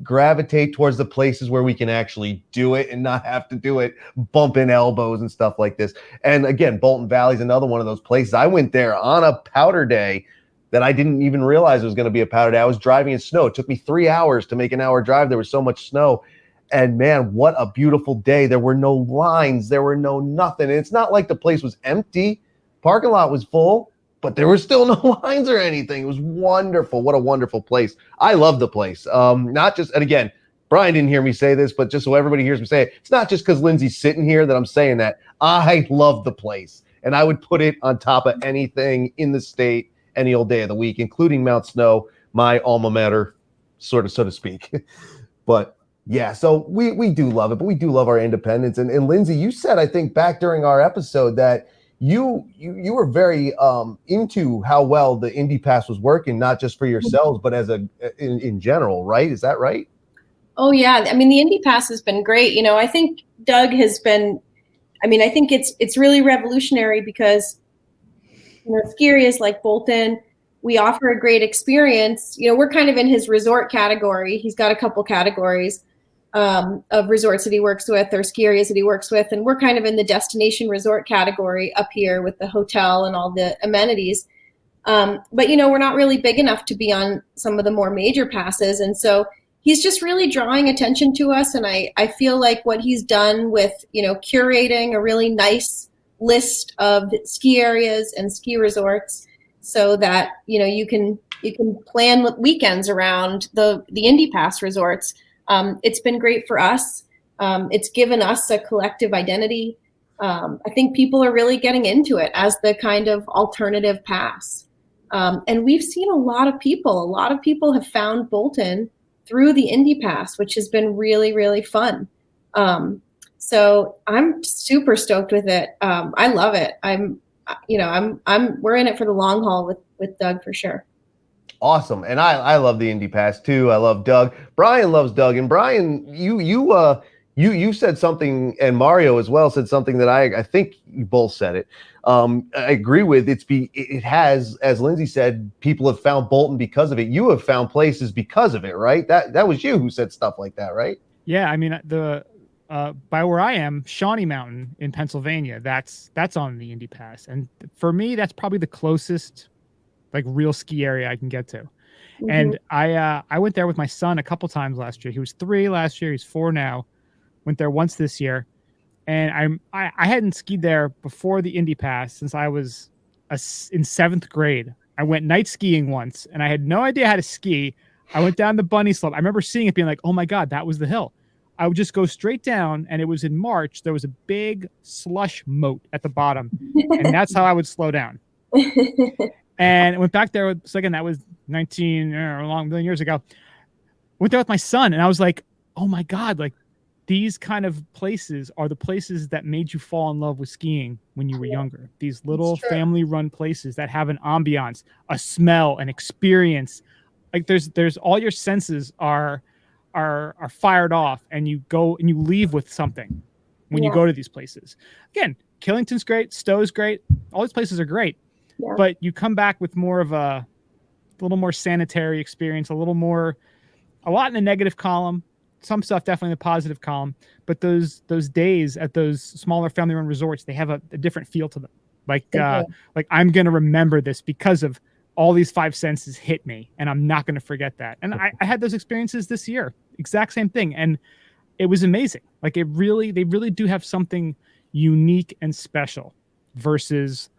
gravitate towards the places where we can actually do it and not have to do it bumping elbows and stuff like this. And again, Bolton Valley is another one of those places. I went there on a powder day that I didn't even realize it was going to be a powder day. I was driving in snow. It took me 3 hours to make an hour drive. There was so much snow. And man, what a beautiful day. There were no lines. There were no nothing. And it's not like the place was empty. Parking lot was full, but there were still no lines or anything. It was wonderful. What a wonderful place. I love the place. Not just, and again, Brian didn't hear me say this, but just so everybody hears me say it, it's not just because Lindsay's sitting here that I'm saying that. I love the place. And I would put it on top of anything in the state any old day of the week, including Mount Snow, my alma mater, so to speak. But yeah, so we do love it, but we do love our independence. And Lindsay, you said, I think back during our episode that you were very into how well the Indy Pass was working, not just for yourselves, but as in general, right? Is that right? Oh yeah. I mean, the Indy Pass has been great. I think Doug has been, I think it's really revolutionary because ski areas like Bolton, we offer a great experience. We're kind of in his resort category. He's got a couple categories of resorts that he works with or ski areas that he works with. And we're kind of in the destination resort category up here with the hotel and all the amenities. But, we're not really big enough to be on some of the more major passes. And so he's just really drawing attention to us. And I feel like what he's done with, curating a really nice list of ski areas and ski resorts so that, you can plan weekends around the Indy Pass resorts. It's been great for us. It's given us a collective identity. I think people are really getting into it as the kind of alternative pass. And we've seen a lot of people have found Bolton through the Indy Pass, which has been really, really fun. So I'm super stoked with it. I love it. We're in it for the long haul with Doug for sure. Awesome. And I love the Indy Pass too. I love Doug. Brian loves Doug. And Brian, you said something, and Mario as well said something that I think you both said it. I agree with. It has, as Lindsay said, people have found Bolton because of it. You have found places because of it, right? That was you who said stuff like that, right? Yeah, I mean by where I am, Shawnee Mountain in Pennsylvania, that's on the Indy Pass, and for me, that's probably the closest like real ski area I can get to. Mm-hmm. And I went there with my son a couple times last year. He was 3 last year. He's 4 now. Went there once this year, and I hadn't skied there before the Indy Pass since I was in 7th grade. I went night skiing once, and I had no idea how to ski. I went down the bunny slope. I remember seeing it, being like, "Oh my God, that was the hill." I would just go straight down, and it was in March. There was a big slush moat at the bottom, and that's how I would slow down. And I went back there. So again, that was 19 a long million years ago. Went there with my son, and I was like, "Oh my God!" Like, these kind of places are the places that made you fall in love with skiing when you were younger. These little family-run places that have an ambiance, a smell, an experience. Like there's all your senses are fired off, and you go and you leave with something when you go to these places. Again, Killington's great, Stowe's great. All these places are great, but you come back with more of a little more sanitary experience, a lot in the negative column. Some stuff definitely in the positive column, but those days at those smaller family-run resorts, they have a different feel to them. Like I'm going to remember this because of all these 5 senses hit me, and I'm not going to forget that. And I had those experiences this year, exact same thing, and it was amazing. Like they really do have something unique and special versus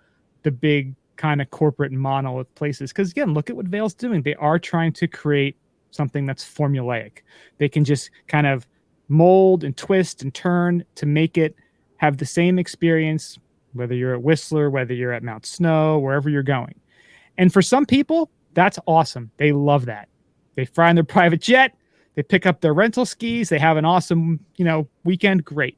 the big kind of corporate monolith places. Because again, look at what Vail's doing. They are trying to create something that's formulaic. They can just kind of mold and twist and turn to make it have the same experience, whether you're at Whistler, whether you're at Mount Snow, wherever you're going. And for some people, that's awesome. They love that. They fly in their private jet. They pick up their rental skis. They have an awesome, weekend. Great.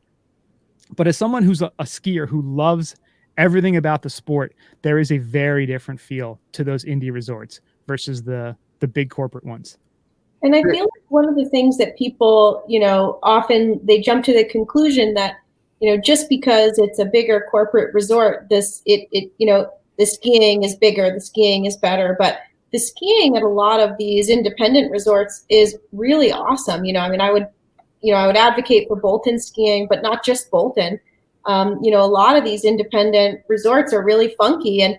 But as someone who's a skier who loves everything about the sport, there is a very different feel to those indie resorts versus the big corporate ones. And I feel like one of the things that people, often they jump to the conclusion that, just because it's a bigger corporate resort, the skiing is bigger, the skiing is better. But the skiing at a lot of these independent resorts is really awesome. I would advocate for Bolton skiing, but not just Bolton. A lot of these independent resorts are really funky and,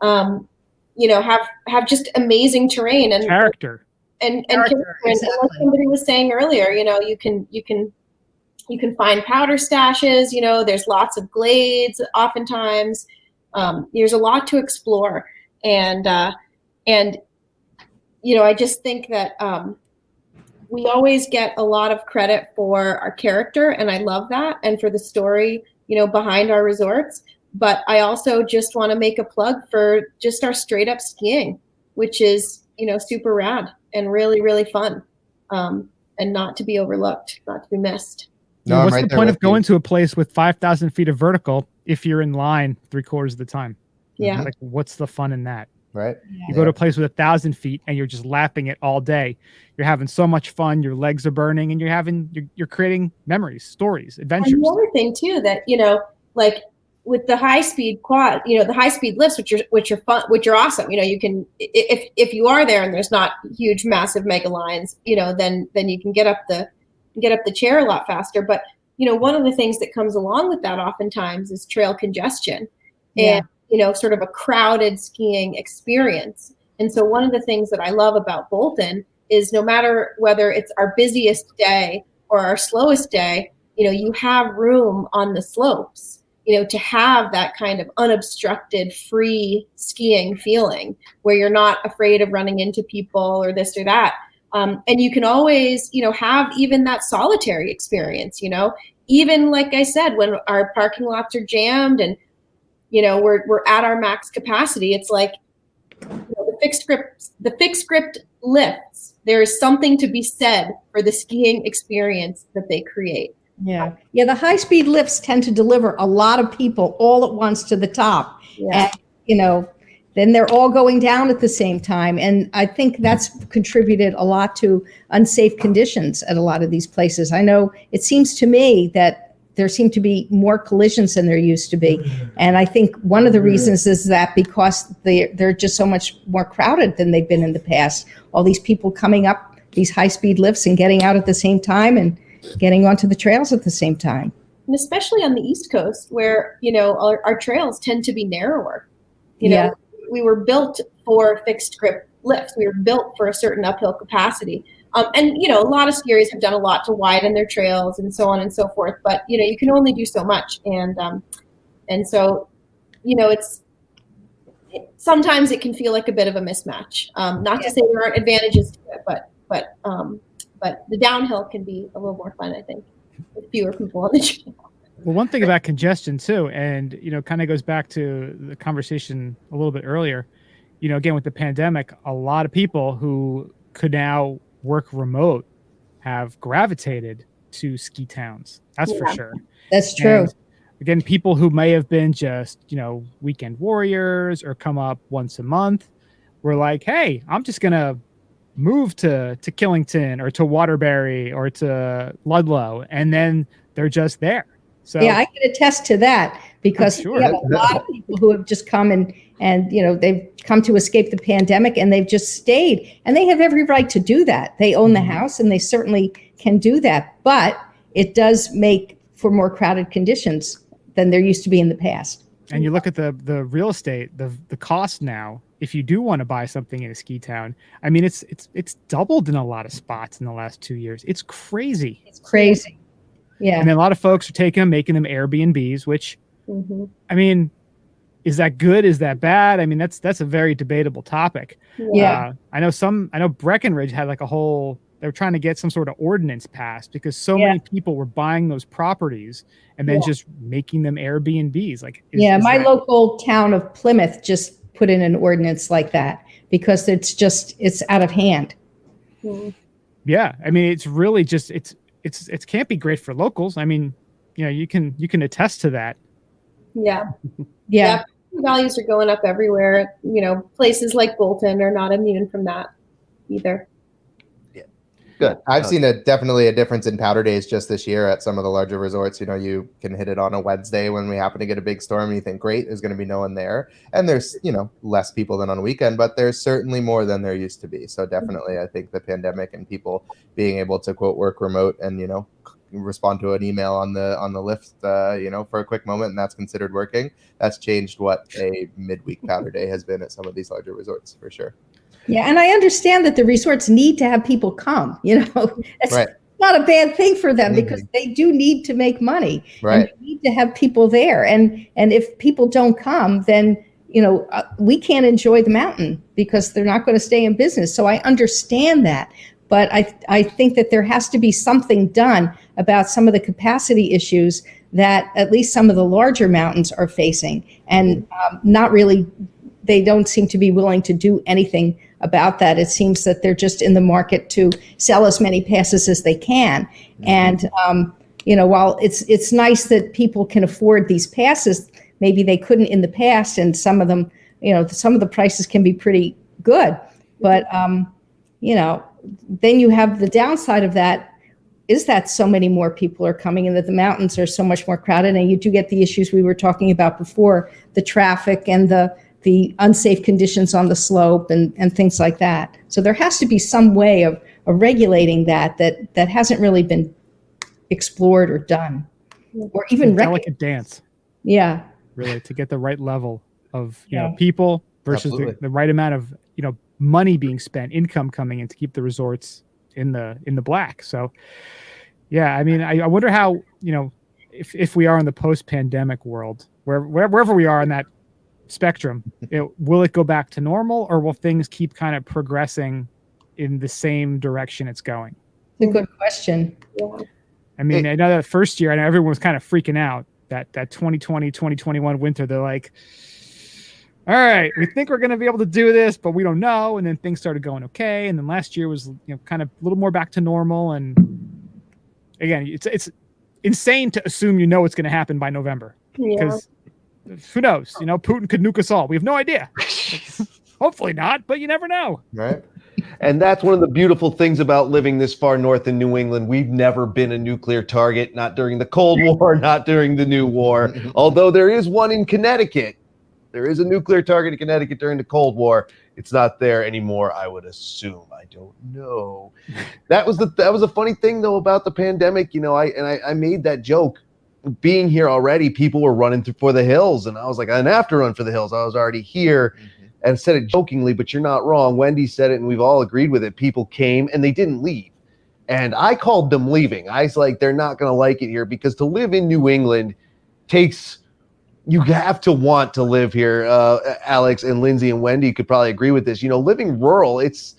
have just amazing terrain and character. And like somebody was saying earlier, you can find powder stashes. There's lots of glades. Oftentimes, there's a lot to explore, and I just think that we always get a lot of credit for our character, and I love that, and for the story, behind our resorts. But I also just want to make a plug for just our straight up skiing, which is super rad and really, really fun, and not to be overlooked, not to be missed. No, what's the point of going to a place with 5,000 feet of vertical if you're in line 3/4 of the time? Yeah. Like, what's the fun in that? Right. Yeah. You go to a place with 1,000 feet and you're just lapping it all day. You're having so much fun. Your legs are burning, and you're creating memories, stories, adventures. And the other thing too that like with the high speed quad, the high speed lifts, which are fun, which are awesome. You can, if you are there and there's not huge, massive mega lines, then you can get up the chair a lot faster. But one of the things that comes along with that oftentimes is trail congestion, and sort of a crowded skiing experience. And so one of the things that I love about Bolton is no matter whether it's our busiest day or our slowest day, you have room on the slopes. to have that kind of unobstructed, free skiing feeling where you're not afraid of running into people or this or that. And you can always, have even that solitary experience, even like I said, when our parking lots are jammed and, we're at our max capacity, it's like the fixed script lifts. There is something to be said for the skiing experience that they create. Yeah. The high speed lifts tend to deliver a lot of people all at once to the top. Yeah. And, then they're all going down at the same time. And I think that's contributed a lot to unsafe conditions at a lot of these places. I know it seems to me that there seem to be more collisions than there used to be. And I think one of the reasons is that because they're just so much more crowded than they've been in the past. All these people coming up these high speed lifts and getting out at the same time and getting onto the trails at the same time. And especially on the East Coast where, our trails tend to be narrower. We were built for fixed grip lifts. We were built for a certain uphill capacity. And, a lot of skiers have done a lot to widen their trails and so on and so forth. But, you can only do so much. And so, sometimes it can feel like a bit of a mismatch. Not to say there aren't advantages to it, but the downhill can be a little more fun, I think, with fewer people on the trail. Well, one thing about congestion too, and kind of goes back to the conversation a little bit earlier, again with the pandemic, a lot of people who could now work remote have gravitated to ski towns. That's for sure. That's true. And again, people who may have been just, weekend warriors or come up once a month were like, hey, I'm just going to move to Killington or to Waterbury or to Ludlow. And then they're just there. So yeah, I can attest to that because we have a lot of people who have just come and they've come to escape the pandemic and they've just stayed, and they have every right to do that. They own the house and they certainly can do that, but it does make for more crowded conditions than there used to be in the past. And you look at the real estate, the cost now, if you do want to buy something in a ski town, I mean, it's doubled in a lot of spots in the last 2 years. It's crazy. It's crazy. Yeah. And a lot of folks are taking them, making them Airbnbs, which, I mean, is that good? Is that bad? I mean, that's a very debatable topic. Yeah. I know Breckenridge had like they were trying to get some sort of ordinance passed because so many people were buying those properties and then just making them Airbnbs. Like, my local town of Plymouth just put in an ordinance like that because it's out of hand. Yeah. I mean, it's really just, it can't be great for locals. I mean, you can attest to that. Yeah. Values are going up everywhere. Places like Bolton are not immune from that either. Yeah. Good. I've seen definitely a difference in powder days just this year at some of the larger resorts. You can hit it on a Wednesday when we happen to get a big storm and you think, great, there's going to be no one there. And there's, less people than on a weekend, but there's certainly more than there used to be. So definitely, I think the pandemic and people being able to quote work remote and, respond to an email on the lift, for a quick moment, and that's considered working. That's changed what a midweek powder day has been at some of these larger resorts for sure. Yeah, and I understand that the resorts need to have people come. It's not a bad thing for them because they do need to make money. Right. And they need to have people there, and if people don't come, then we can't enjoy the mountain because they're not going to stay in business. So I understand that. But I think that there has to be something done about some of the capacity issues that at least some of the larger mountains are facing. And they don't seem to be willing to do anything about that. It seems that they're just in the market to sell as many passes as they can. And, while it's nice that people can afford these passes, maybe they couldn't in the past. And some of them, some of the prices can be pretty good. But, then you have the downside of that is that so many more people are coming and that the mountains are so much more crowded. And you do get the issues we were talking about before, the traffic and the unsafe conditions on the slope and things like that. So there has to be some way of regulating that hasn't really been explored or done or even delicate dance. Yeah. Really, to get the right level of people versus the right amount of money being spent, income coming in to keep the resorts in the black. So, yeah, I mean, I wonder how if we are in the post-pandemic world, wherever we are in that spectrum, will it go back to normal, or will things keep kind of progressing in the same direction it's going? It's a good question. Yeah. I mean, I know that first year, I know everyone was kind of freaking out that 2020, 2021 winter. They're like, all right, we think we're going to be able to do this, but we don't know. And then things started going okay. And then last year was, kind of a little more back to normal. And again, it's insane to assume what's going to happen by November, because who knows? Putin could nuke us all. We have no idea. Hopefully not, but you never know. Right. And that's one of the beautiful things about living this far north in New England. We've never been a nuclear target, not during the Cold War, not during the New War, although there is one in Connecticut. There is a nuclear target in Connecticut during the Cold War. It's not there anymore, I would assume. I don't know. That was a funny thing though about the pandemic. I made that joke. Being here already, people were running for the hills, and I was like, I didn't have to run for the hills. I was already here, and said it jokingly, but you're not wrong. Wendy said it, and we've all agreed with it. People came and they didn't leave, and I called them leaving. I was like, they're not going to like it here, because to live in New England takes. You have to want to live here. Alex and Lindsay and Wendy could probably agree with this. Living rural, it's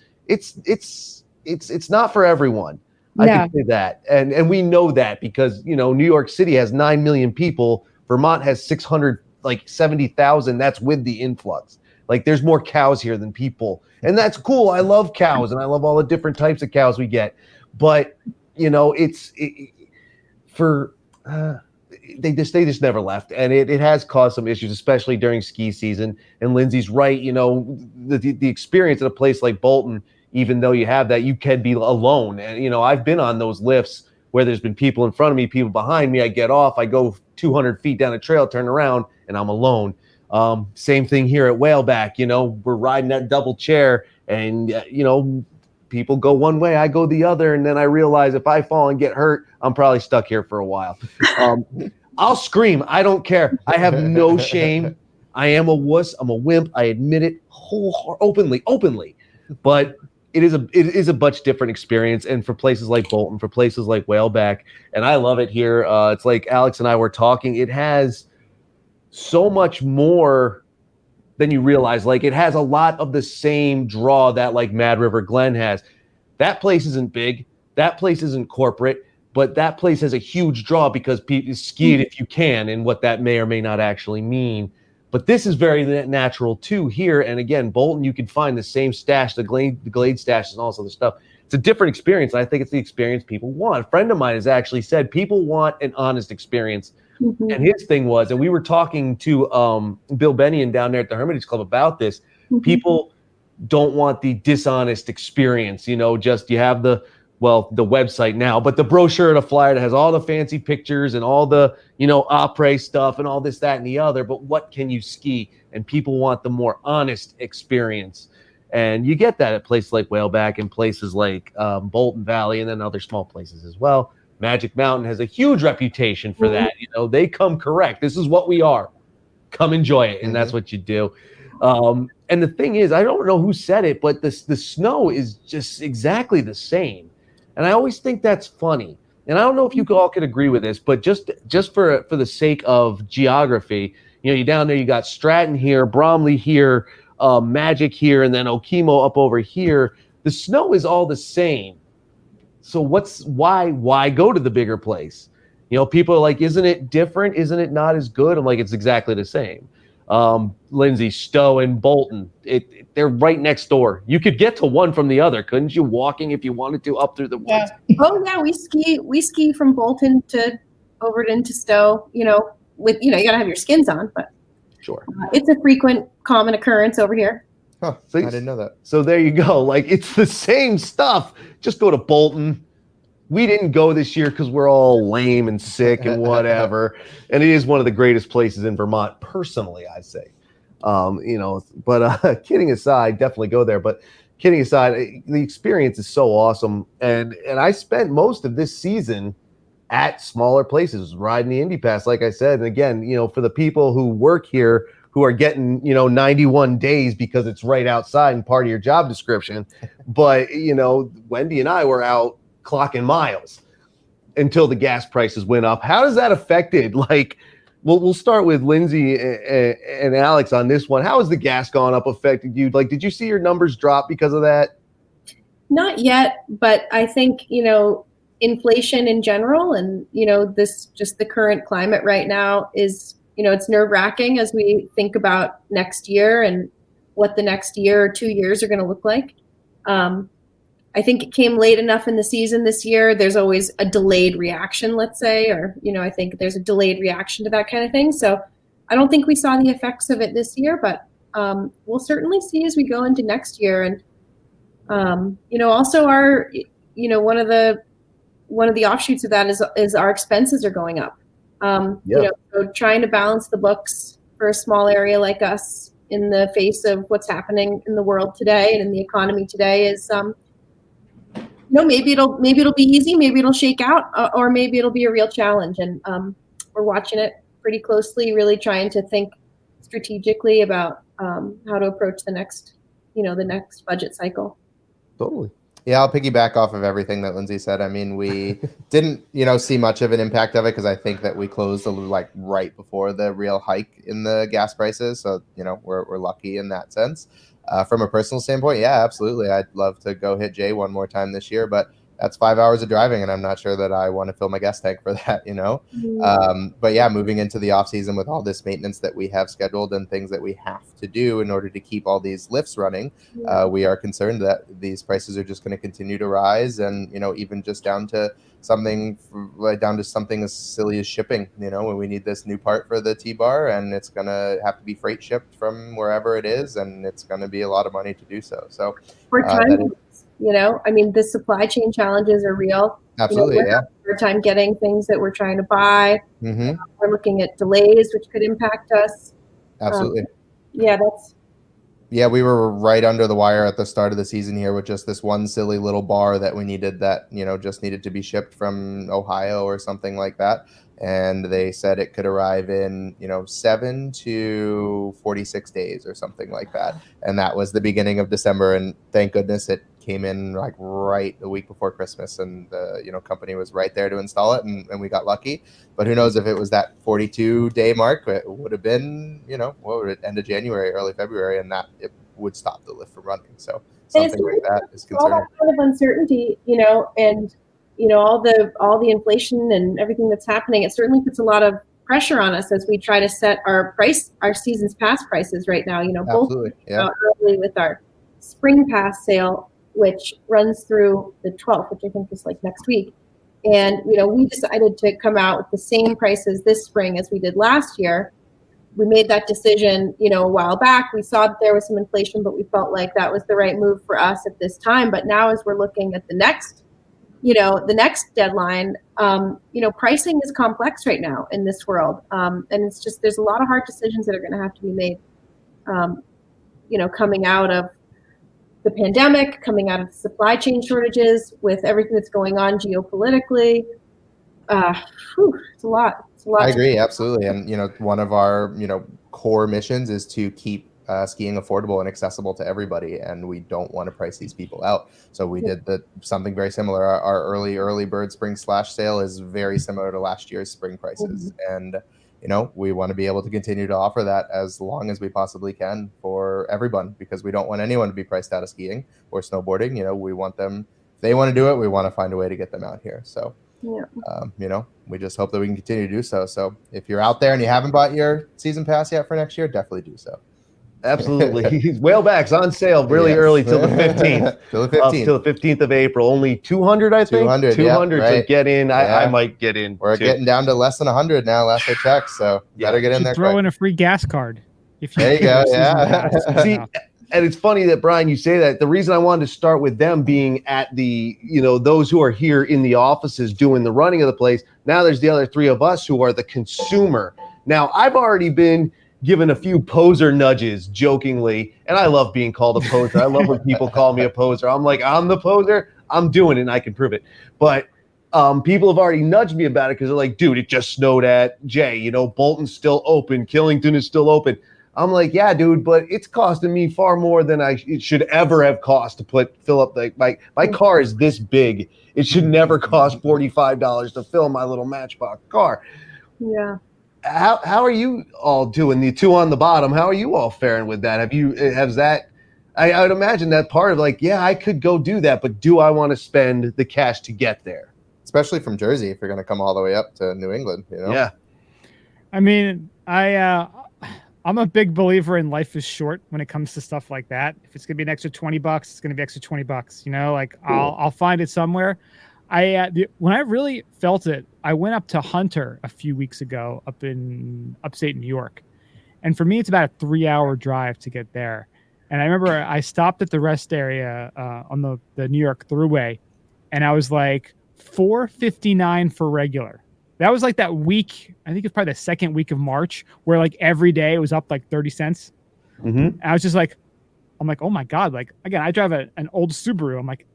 not for everyone. I can say that, and we know that because New York City has 9 million people. Vermont has 670,000. That's with the influx. Like there's more cows here than people, and that's cool. I love cows, and I love all the different types of cows we get. But they just never left, and it has caused some issues, especially during ski season. And Lindsay's right. The experience at a place like Bolton, even though you have that, you can be alone. And I've been on those lifts where there's been people in front of me, people behind me. I get off, I go 200 feet down a trail, turn around, and I'm alone. Same thing here at Whaleback. We're riding that double chair, and people go one way, I go the other, and then I realize if I fall and get hurt, I'm probably stuck here for a while. I'll scream. I don't care. I have no shame. I am a wuss. I'm a wimp. I admit it openly. But it is a much different experience. And for places like Bolton, for places like Whaleback, and I love it here. It's like Alex and I were talking. It has so much more than you realize. Like it has a lot of the same draw that like Mad River Glen has. That place isn't big. That place isn't corporate, but that place has a huge draw because people ski it if you can, and what that may or may not actually mean. But this is very natural too here. And again, Bolton, you can find the same stash, the Glade stash and all this other stuff. It's a different experience. And I think it's the experience people want. A friend of mine has actually said people want an honest experience. Mm-hmm. And his thing was, and we were talking to Bill Bennion down there at the Hermitage Club about this. Mm-hmm. People don't want the dishonest experience. Just you have the website now, but the brochure and a flyer that has all the fancy pictures and all the, après stuff and all this, that, and the other. But what can you ski? And people want the more honest experience. And you get that at places like Whaleback and places like Bolton Valley, and then other small places as well. Magic Mountain has a huge reputation for that. They come correct. This is what we are. Come enjoy it. And that's what you do. And the thing is, I don't know who said it, but the snow is just exactly the same. And I always think that's funny. And I don't know if you all could agree with this, but just for the sake of geography, you're down there, you got Stratton here, Bromley here, Magic here, and then Okemo up over here. The snow is all the same. So why go to the bigger place? People are like, isn't it different? Isn't it not as good? I'm like, it's exactly the same. Lindsay, Stowe, and Bolton, they're right next door. You could get to one from the other, couldn't you? Walking if you wanted to up through the woods. Yeah. Oh yeah, we ski from Bolton to over into Stowe. With you gotta have your skins on, but sure, it's a frequent, common occurrence over here. Huh, I didn't know that. So there you go. Like it's the same stuff. Just go to Bolton. We didn't go this year because we're all lame and sick and whatever. And it is one of the greatest places in Vermont, personally, I say. But kidding aside, definitely go there. But kidding aside, the experience is so awesome. And I spent most of this season at smaller places, riding the Indy Pass, like I said. And again, for the people who work here, who are getting, 91 days because it's right outside and part of your job description. But, Wendy and I were out clocking miles. until the gas prices went up. How does that affected? Like, we'll start with Lindsay and Alex on this one. How has the gas gone up affected you? Like, did you see your numbers drop because of that? Not yet, but I think, inflation in general and, just the current climate right now is, it's nerve-wracking as we think about next year and what the next year or 2 years are going to look like. I think it came late enough in the season this year. There's always a delayed reaction, let's say, or, I think there's a delayed reaction to that kind of thing. So I don't think we saw the effects of it this year, but we'll certainly see as we go into next year. And, also our, one of the offshoots of that is our expenses are going up. So trying to balance the books for a small area like us in the face of what's happening in the world today and in the economy today is, maybe it'll be easy, maybe it'll shake out, or maybe it'll be a real challenge. And we're watching it pretty closely, really trying to think strategically about how to approach the next budget cycle. Totally. Yeah, I'll piggyback off of everything that Lindsay said. I mean, we didn't, see much of an impact of it because I think that we closed like right before the real hike in the gas prices. So, we're lucky in that sense. From a personal standpoint, yeah, absolutely. I'd love to go hit Jay one more time this year, but that's 5 hours of driving, and I'm not sure that I want to fill my gas tank for that, But yeah, moving into the off season with all this maintenance that we have scheduled and things that we have to do in order to keep all these lifts running, we are concerned that these prices are just going to continue to rise, and even just down to something as silly as shipping. When we need this new part for the T-bar, and it's going to have to be freight shipped from wherever it is, and it's going to be a lot of money to do so. So we're trying. The supply chain challenges are real. Absolutely, we're having a hard time getting things that we're trying to buy. Mm-hmm. We're looking at delays, which could impact us. Absolutely. Yeah, we were right under the wire at the start of the season here with just this one silly little bar that we needed that, just needed to be shipped from Ohio or something like that. And they said it could arrive in, 7 to 46 days or something like that. And that was the beginning of December. And thank goodness it came in like right the week before Christmas, and the company was right there to install it, and we got lucky. But who knows if it was that 42-day mark, it would have been, what would it, end of January, early February, and that it would stop the lift from running. So something like that is concerning. All that kind of uncertainty, and all the inflation and everything that's happening, it certainly puts a lot of pressure on us as we try to set our season's pass prices right now. Absolutely, both early with our spring pass sale, which runs through the 12th, which I think is like next week. And, we decided to come out with the same prices this spring as we did last year. We made that decision, a while back. We saw that there was some inflation, but we felt like that was the right move for us at this time. But now as we're looking at the next deadline, pricing is complex right now in this world. And it's just, there's a lot of hard decisions that are going to have to be made, coming out of the pandemic, coming out of the supply chain shortages, with everything that's going on geopolitically. It's a lot. I agree, absolutely. And, one of our, core missions is to keep skiing affordable and accessible to everybody, and we don't want to price these people out. So we did something very similar. Our early bird spring slash sale is very similar to last year's spring prices. Mm-hmm. And we want to be able to continue to offer that as long as we possibly can for everyone, because we don't want anyone to be priced out of skiing or snowboarding. We want them, if they want to do it, we want to find a way to get them out here. So, we just hope that we can continue to do so. So if you're out there and you haven't bought your season pass yet for next year, definitely do so. Absolutely. Whaleback's on sale really early till the 15th. Till the 15th of April. Only 200, I think. 200 right. to get in. I might get in. We're getting down to less than 100 now, last I checked. So better get in there. Throw in a free gas card. There you go. Yeah. See, and it's funny that, Brian, you say that. The reason I wanted to start with them being at the, those who are here in the offices doing the running of the place. Now there's the other three of us who are the consumer. Now, I've already been given a few poser nudges jokingly, and I love being called a poser. I love when people call me a poser. I'm like, I'm the poser. I'm doing it, and I can prove it. But people have already nudged me about it because they're like, dude, it just snowed at Jay. Bolton's still open. Killington is still open. I'm like, yeah, dude, but it's costing me far more than it should ever have cost to fill up my car is this big. It should never cost $45 to fill my little Matchbox car. Yeah. How are you all doing? The two on the bottom, how are you all faring with that? I would imagine that part of like, yeah, I could go do that, but do I want to spend the cash to get there? Especially from Jersey, if you're going to come all the way up to New England, you know? Yeah. I mean, I'm a big believer in life is short when it comes to stuff like that. If it's going to be an extra $20, it's going to be extra $20. You know, like I'll find it somewhere. When I really felt it, I went up to Hunter a few weeks ago up in upstate New York. And for me, it's about a 3-hour drive to get there. And I remember I stopped at the rest area on the New York Thruway, and I was like $4.59 for regular. That was like that week. I think it's probably the second week of March where like every day it was up like 30 cents. Mm-hmm. And I was just like, oh my God. Like, again, I drive an old Subaru. I'm like,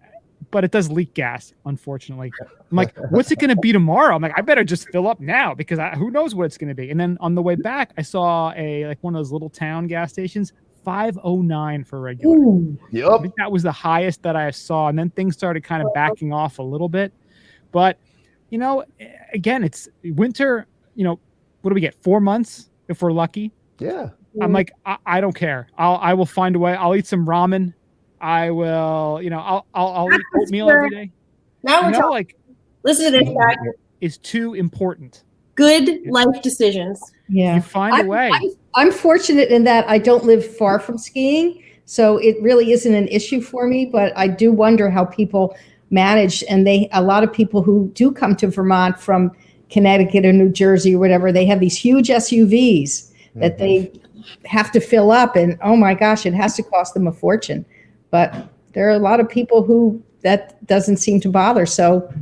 but it does leak gas, unfortunately. I'm like, what's it going to be tomorrow? I'm like, I better just fill up now because who knows what it's going to be. And then on the way back, I saw one of those little town gas stations, $5.09 for regular. Yep. I think that was the highest that I saw. And then things started kind of backing off a little bit. But, you know, again, it's winter, you know, what do we get? 4 months if we're lucky. Yeah. I'm like, I don't care. I will find a way. I'll eat some ramen. I will, you know, I'll eat oatmeal every day. Now we're talking. Like, listen to this guy. Is too important. Good life decisions. Yeah. You find a way. I'm fortunate in that I don't live far from skiing, so it really isn't an issue for me, but I do wonder how people manage, and a lot of people who do come to Vermont from Connecticut or New Jersey or whatever, they have these huge SUVs that they have to fill up, and oh my gosh, it has to cost them a fortune. But there are a lot of people who that doesn't seem to bother, so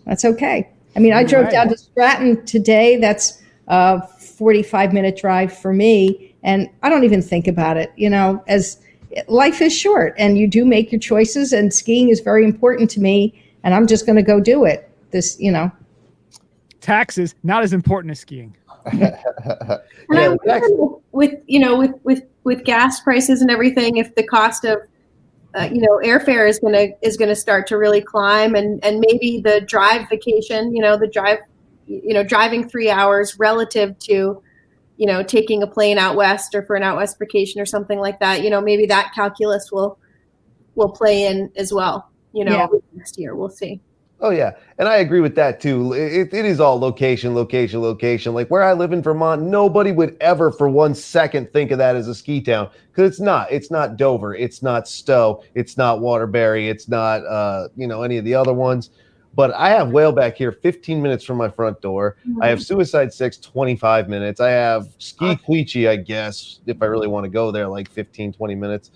that's okay. I mean, I drove down to Stratton today. That's a 45-minute drive for me, and I don't even think about it, you know, as life is short and you do make your choices, and skiing is very important to me, and I'm just going to go do it. This, you know. Taxes, not as important as skiing. And I wonder with gas prices and everything, if the cost of airfare is gonna start to really climb, and maybe the drive vacation, driving 3 hours relative to, taking a plane out west or for an out west vacation or something like that, maybe that calculus will play in as well, next year. We'll see. Oh, yeah. And I agree with that, too. It is all location. Like where I live in Vermont, nobody would ever for 1 second think of that as a ski town, because it's not. It's not Dover. It's not Stowe. It's not Waterbury. It's not, any of the other ones. But I have Whaleback here 15 minutes from my front door. Mm-hmm. I have Suicide 6, 25 minutes. I have Ski Queechee, I guess, if I really want to go there, like 15, 20 minutes.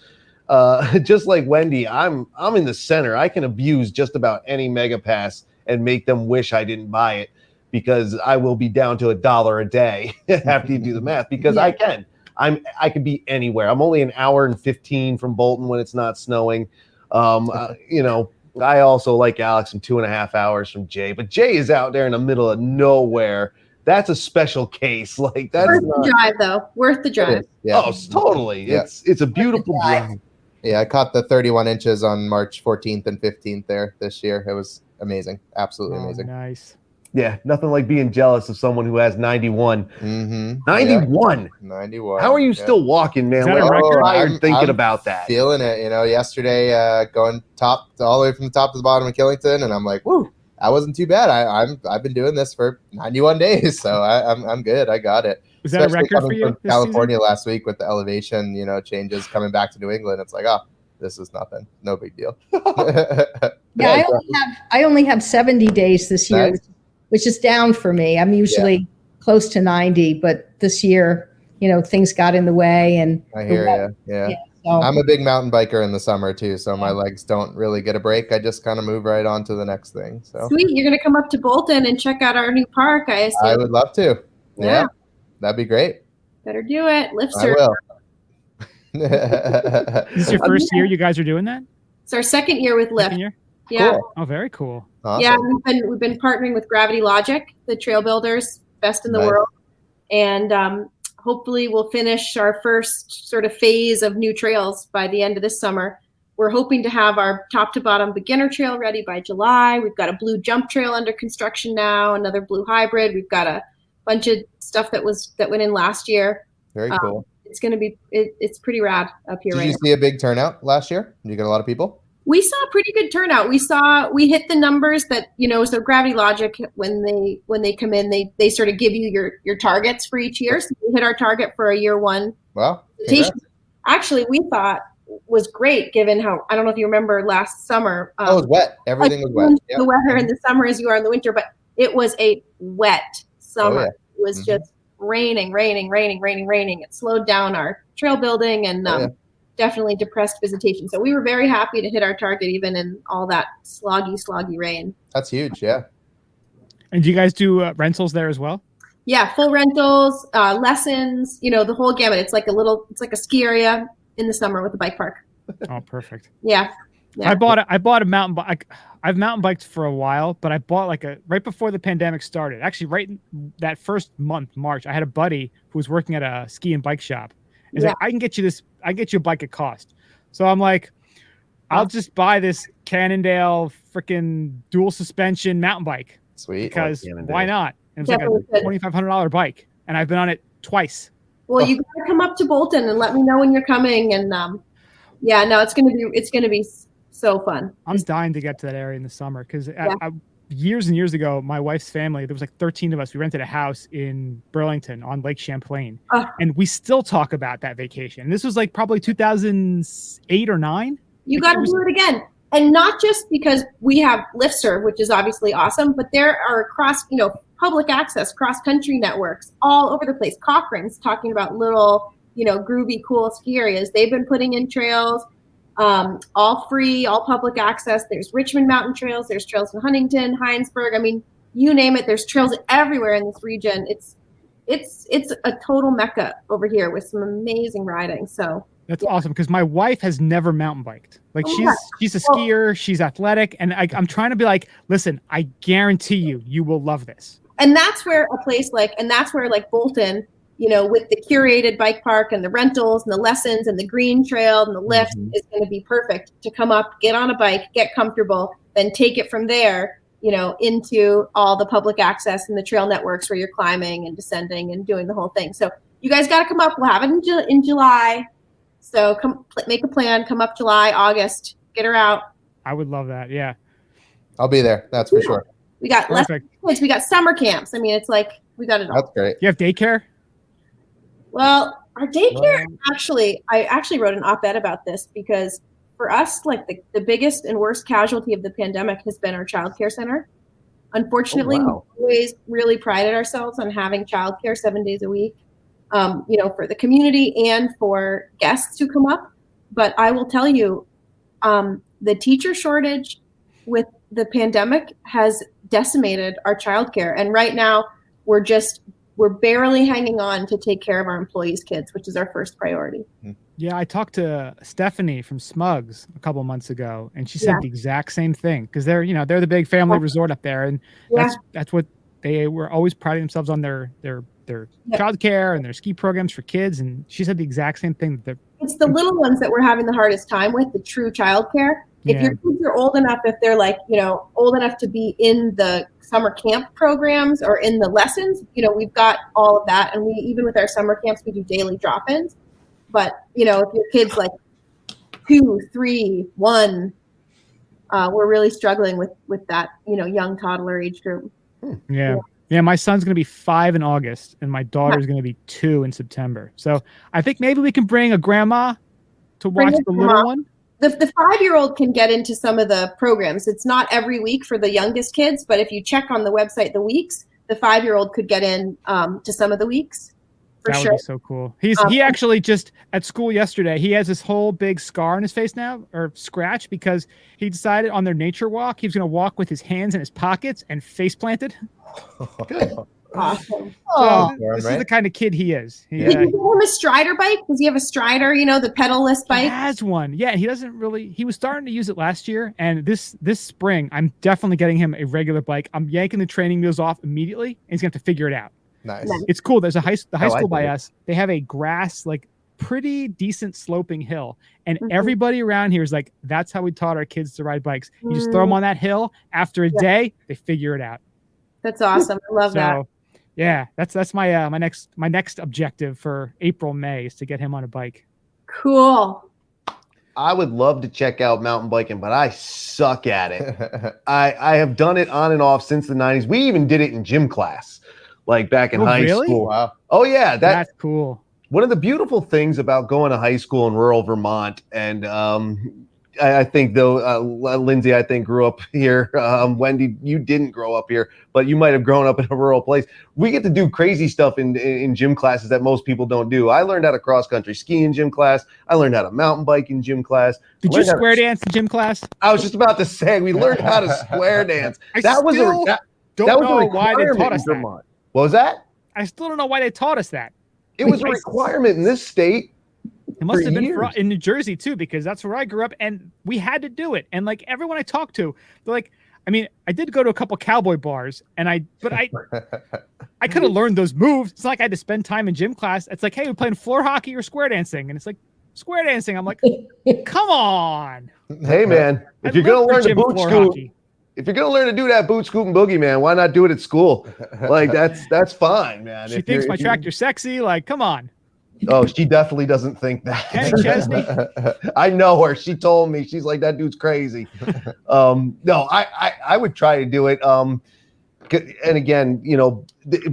Just like Wendy, I'm in the center. I can abuse just about any mega pass and make them wish I didn't buy it, because I will be down to $1 a day after you do the math, because I can. I could be anywhere. I'm only an hour and 15 from Bolton when it's not snowing. I also, like Alex, I'm 2.5 hours from Jay, but Jay is out there in the middle of nowhere. That's a special case. Like that's worth the drive, though. Worth the drive. Yeah. Oh, totally. Yeah. It's a beautiful drive. Yeah, I caught the 31 inches on March 14th and 15th there this year. It was amazing. Absolutely amazing. Nice. Yeah, nothing like being jealous of someone who has 91. Mm-hmm. 91. Yeah. 91. How are you still walking, man? Is that a record? I'm thinking about that. Feeling it. Yesterday going all the way from the top to the bottom of Killington, and I'm like, woo, that wasn't too bad. I've been doing this for 91 days, so I'm good. I got it. Was that Especially a record for you? From California last week with the elevation, changes coming back to New England. It's like, this is nothing. No big deal. Yeah, I only have 70 days this year, nice. which is down for me. I'm usually close to 90, but this year, things got in the way. And I hear you. Yeah. So. I'm a big mountain biker in the summer too, so my legs don't really get a break. I just kind of move right on to the next thing. So sweet. You're going to come up to Bolton and check out our new park, I assume. I would love to. Yeah. That'd be great. Better do it. Lift I will. This is your first year you guys are doing that? It's our second year with Lift. Yeah. Cool. Oh, very cool. Awesome. Yeah, we've been partnering with Gravity Logic, the trail builders, best in the world. And hopefully we'll finish our first sort of phase of new trails by the end of this summer. We're hoping to have our top to bottom beginner trail ready by July. We've got a blue jump trail under construction now, another blue hybrid. We've got a bunch of stuff that went in last year. Very cool. It's going to be, it's pretty rad up here. Did you see a big turnout last year? Did you get a lot of people? We saw a pretty good turnout. We hit the numbers that, so Gravity Logic, when they come in, they sort of give you your targets for each year. So we hit our target for a year one. Wow. Actually, we thought was great given how, I don't know if you remember last summer. It was wet. Everything was wet. The weather in the summer as you are in the winter, but it was a wet summer. Oh, yeah. It was just raining. It slowed down our trail building and definitely depressed visitation. So we were very happy to hit our target even in all that sloggy rain. That's huge, yeah. And do you guys do rentals there as well? Yeah, full rentals, lessons, the whole gamut. It's like a ski area in the summer with a bike park. Oh, perfect. Yeah. I bought a mountain bike. I've mountain biked for a while, but I bought right before the pandemic started. Actually, right in that first month, March, I had a buddy who was working at a ski and bike shop. He's like, I can get you a bike at cost. So I'm like, I'll just buy this Cannondale freaking dual suspension mountain bike. Sweet. Because why not? And it's like a $2,500 bike, and I've been on it twice. Well, you gotta come up to Bolton and let me know when you're coming. And it's gonna be so fun. I'm dying to get to that area in the summer because years and years ago, my wife's family, there was like 13 of us. We rented a house in Burlington on Lake Champlain, and we still talk about that vacation. This was like probably 2008 or 9. You got to do it again. And not just because we have LiftServe, which is obviously awesome, but there are public access, cross-country networks all over the place. Cochrane's talking about little, groovy, cool ski areas. They've been putting in trails, all free, all public access. There's Richmond Mountain Trails. There's trails in Huntington, Heinsberg. I mean, you name it. There's trails everywhere in this region. It's a total mecca over here with some amazing riding. So that's awesome because my wife has never mountain biked. Like she's a skier, she's athletic, and I'm trying to be like, listen, I guarantee you will love this. And that's where Bolton, with the curated bike park and the rentals and the lessons and the green trail and the lift is going to be perfect to come up, get on a bike, get comfortable, then take it from there, into all the public access and the trail networks where you're climbing and descending and doing the whole thing. So you guys got to come up. We'll have it in July. So come make a plan, come up July, August, get her out. I would love that. Yeah. I'll be there. That's for sure. We got kids. We got summer camps. I mean, it's like we got it all. That's great. You have daycare? Well, our daycare I actually wrote an op-ed about this because for us, like the biggest and worst casualty of the pandemic has been our childcare center. Unfortunately, we've always really prided ourselves on having childcare 7 days a week, for the community and for guests who come up. But I will tell you, the teacher shortage with the pandemic has decimated our childcare. And right now we're barely hanging on to take care of our employees' kids, which is our first priority. Yeah, I talked to Stephanie from Smugs a couple months ago, and she said the exact same thing because they're the big family resort up there, and that's what they were always priding themselves on their childcare and their ski programs for kids. And she said the exact same thing. It's the little ones that we're having the hardest time with, the true childcare. If your kids are old enough, if they're old enough to be in the summer camp programs or in the lessons, we've got all of that. And even with our summer camps, we do daily drop-ins. But, if your kid's like 2, 3, 1, we're really struggling with that, young toddler age group. Yeah. Yeah, my son's going to be 5 in August, and my daughter's going to be 2 in September. So I think maybe we can bring a grandma to watch the little one. The 5-year-old can get into some of the programs. It's not every week for the youngest kids, but if you check on the website the weeks, the 5-year-old could get in to some of the weeks. That would be so cool. He actually just at school yesterday, he has this whole big scar on his face now, or scratch, because he decided on their nature walk, he was going to walk with his hands in his pockets and face planted. Good. Awesome. So this is the kind of kid he is. Did you give him a Strider bike? Does he have a Strider, the pedal-less bike? He has one. Yeah, he was starting to use it last year, and this spring, I'm definitely getting him a regular bike. I'm yanking the training wheels off immediately, and he's going to have to figure it out. Nice. It's cool. There's the high school by it. us. They have a grass, like pretty decent sloping hill. And Mhm. everybody around here is like, that's how we taught our kids to ride bikes. You just throw them on that hill. After a day, they figure it out. That's awesome. I love that. So yeah, that's my my next objective for April, May is to get him on a bike. Cool. I would love to check out mountain biking, but I suck at it. I have done it on and off since the 90s. We even did it in gym class, like back in high really? school. Wow. Oh yeah, That's cool. one of the beautiful things about going to high school in rural Vermont, and I think though, Lindsay, I think grew up here. Wendy, you didn't grow up here, but you might have grown up in a rural place. We get to do crazy stuff in gym classes that most people don't do. I learned how to cross country ski in gym class. I learned how to mountain bike in gym class. Did you square dance in gym class? I was just about to say we learned how to square dance. Don't know why they taught us that. Vermont. What was that? I still don't know why they taught us that. It was a requirement in this state. It must have been years. in New Jersey too, because that's where I grew up, and we had to do it. And like everyone I talked to, they're like, I mean, I did go to a couple cowboy bars, and I could have learned those moves. It's not like I had to spend time in gym class. It's like, hey, we're playing floor hockey or square dancing, and it's like square dancing. I'm like, come on. Hey man, if you're gonna learn to boot scoot, if you're gonna learn to do that boot scoot and boogie, man, why not do it at school? Like that's fine, man. She thinks my tractor's sexy. Like, come on. Oh, she definitely doesn't think that. Kenny Chesney. I know her. She told me. She's like, that dude's crazy. No, I would try to do it. And again, you know,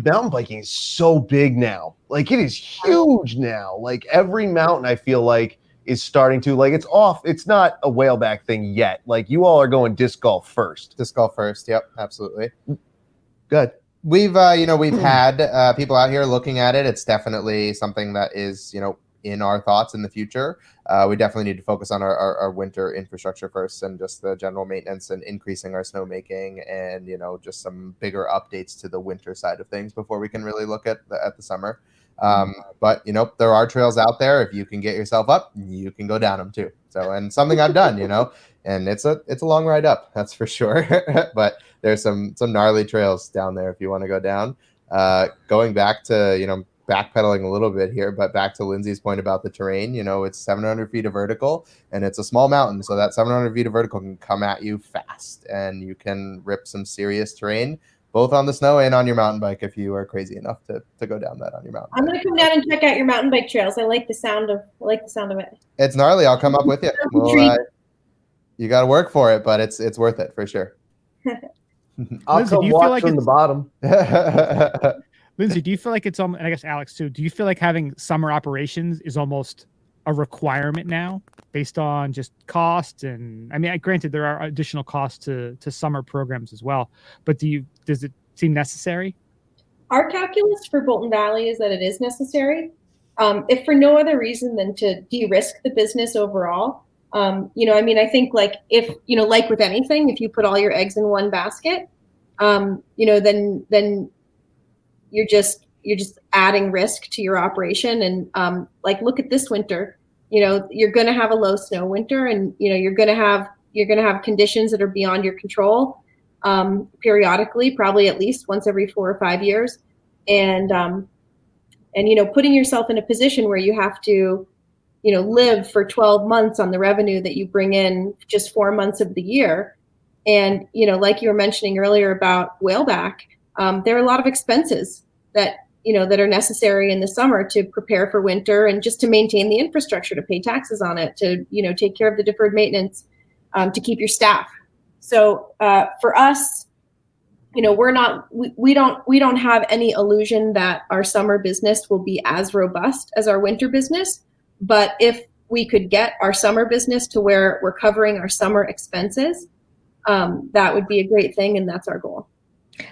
mountain biking is so big now. Like it is huge now. Like every mountain, I feel like is starting to like it's off. It's not a whaleback thing yet. Like you all are going disc golf first. Disc golf first. Yep, absolutely. Good. We've had people out here looking at it. It's definitely something that is, you know, in our thoughts in the future. We definitely need to focus on our winter infrastructure first, and just the general maintenance and increasing our snowmaking, and, you know, just some bigger updates to the winter side of things before we can really look at the summer. But, you know, there are trails out there. If you can get yourself up, you can go down them too. So, and something I've done, you know, and it's a long ride up, that's for sure. But there's some gnarly trails down there if you want to go down. Going back to, you know, backpedaling a little bit here, but back to Lindsay's point about the terrain, you know, it's 700 feet of vertical, and it's a small mountain. So that 700 feet of vertical can come at you fast, and you can rip some serious terrain, both on the snow and on your mountain bike if you are crazy enough to go down that on your mountain bike. I'm going to come down and check out your mountain bike trails. I like the sound of it. It's gnarly. I'll come up with you. Well, you got to work for it, but it's worth it for sure. I'll Lindsay, come watch from the bottom. Lindsay, do you feel like it's and I guess Alex too, do you feel like having summer operations is almost a requirement now based on just cost? And I mean, granted, there are additional costs to summer programs as well, but does it seem necessary? Our calculus for Bolton Valley is that it is necessary, if for no other reason than to de-risk the business overall. You know, I mean, I think like if, you know, like with anything, if you put all your eggs in one basket, you know, then you're just adding risk to your operation. And like, look at this winter, you know, you're going to have a low snow winter, and, you know, you're going to have conditions that are beyond your control, periodically, probably at least once every 4 or 5 years. And, you know, putting yourself in a position where you have to, you know, live for 12 months on the revenue that you bring in just 4 months of the year. And, you know, like you were mentioning earlier about Whaleback, there are a lot of expenses that, you know, that are necessary in the summer to prepare for winter, and just to maintain the infrastructure, to pay taxes on it, to, you know, take care of the deferred maintenance, to keep your staff. So for us, you know, we don't have any illusion that our summer business will be as robust as our winter business. But if we could get our summer business to where we're covering our summer expenses, that would be a great thing, and that's our goal.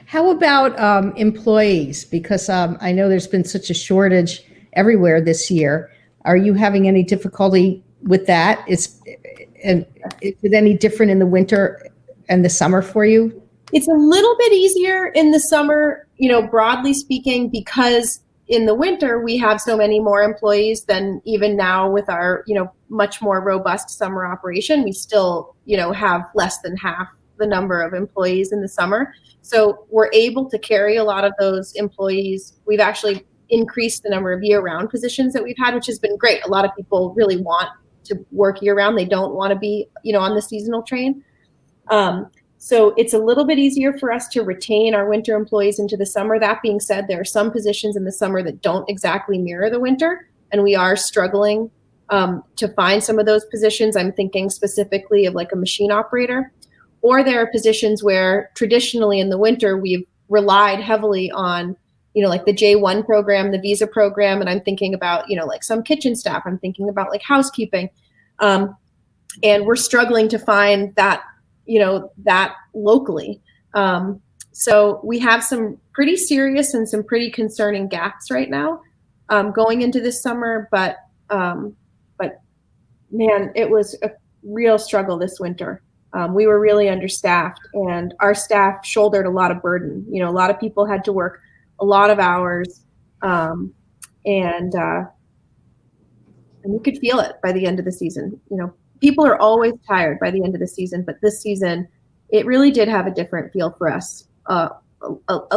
How about employees? Because I know there's been such a shortage everywhere this year. Are you having any difficulty with that? Is it any different in the winter and the summer for you? It's a little bit easier in the summer, you know, broadly speaking, because in the winter we have so many more employees than even now with our, you know, much more robust summer operation. We still, you know, have less than half the number of employees in the summer. So we're able to carry a lot of those employees. We've actually increased the number of year-round positions that we've had, which has been great. A lot of people really want to work year-round. They don't want to be, on the seasonal train. So it's a little bit easier for us to retain our winter employees into the summer. That being said, there are some positions in the summer that don't exactly mirror the winter, and we are struggling to find some of those positions. I'm thinking specifically of like a machine operator, or there are positions where traditionally in the winter we've relied heavily on, like the J1 program, the visa program, and I'm thinking about, like some kitchen staff. I'm thinking about like housekeeping, and we're struggling to find that, that locally. So we have some pretty serious and some pretty concerning gaps right now going into this summer, but man, it was a real struggle this winter. We were really understaffed, and our staff shouldered a lot of burden. A lot of people had to work a lot of hours, and you could feel it by the end of the season. People are always tired by the end of the season, but this season, it really did have a different feel for us. A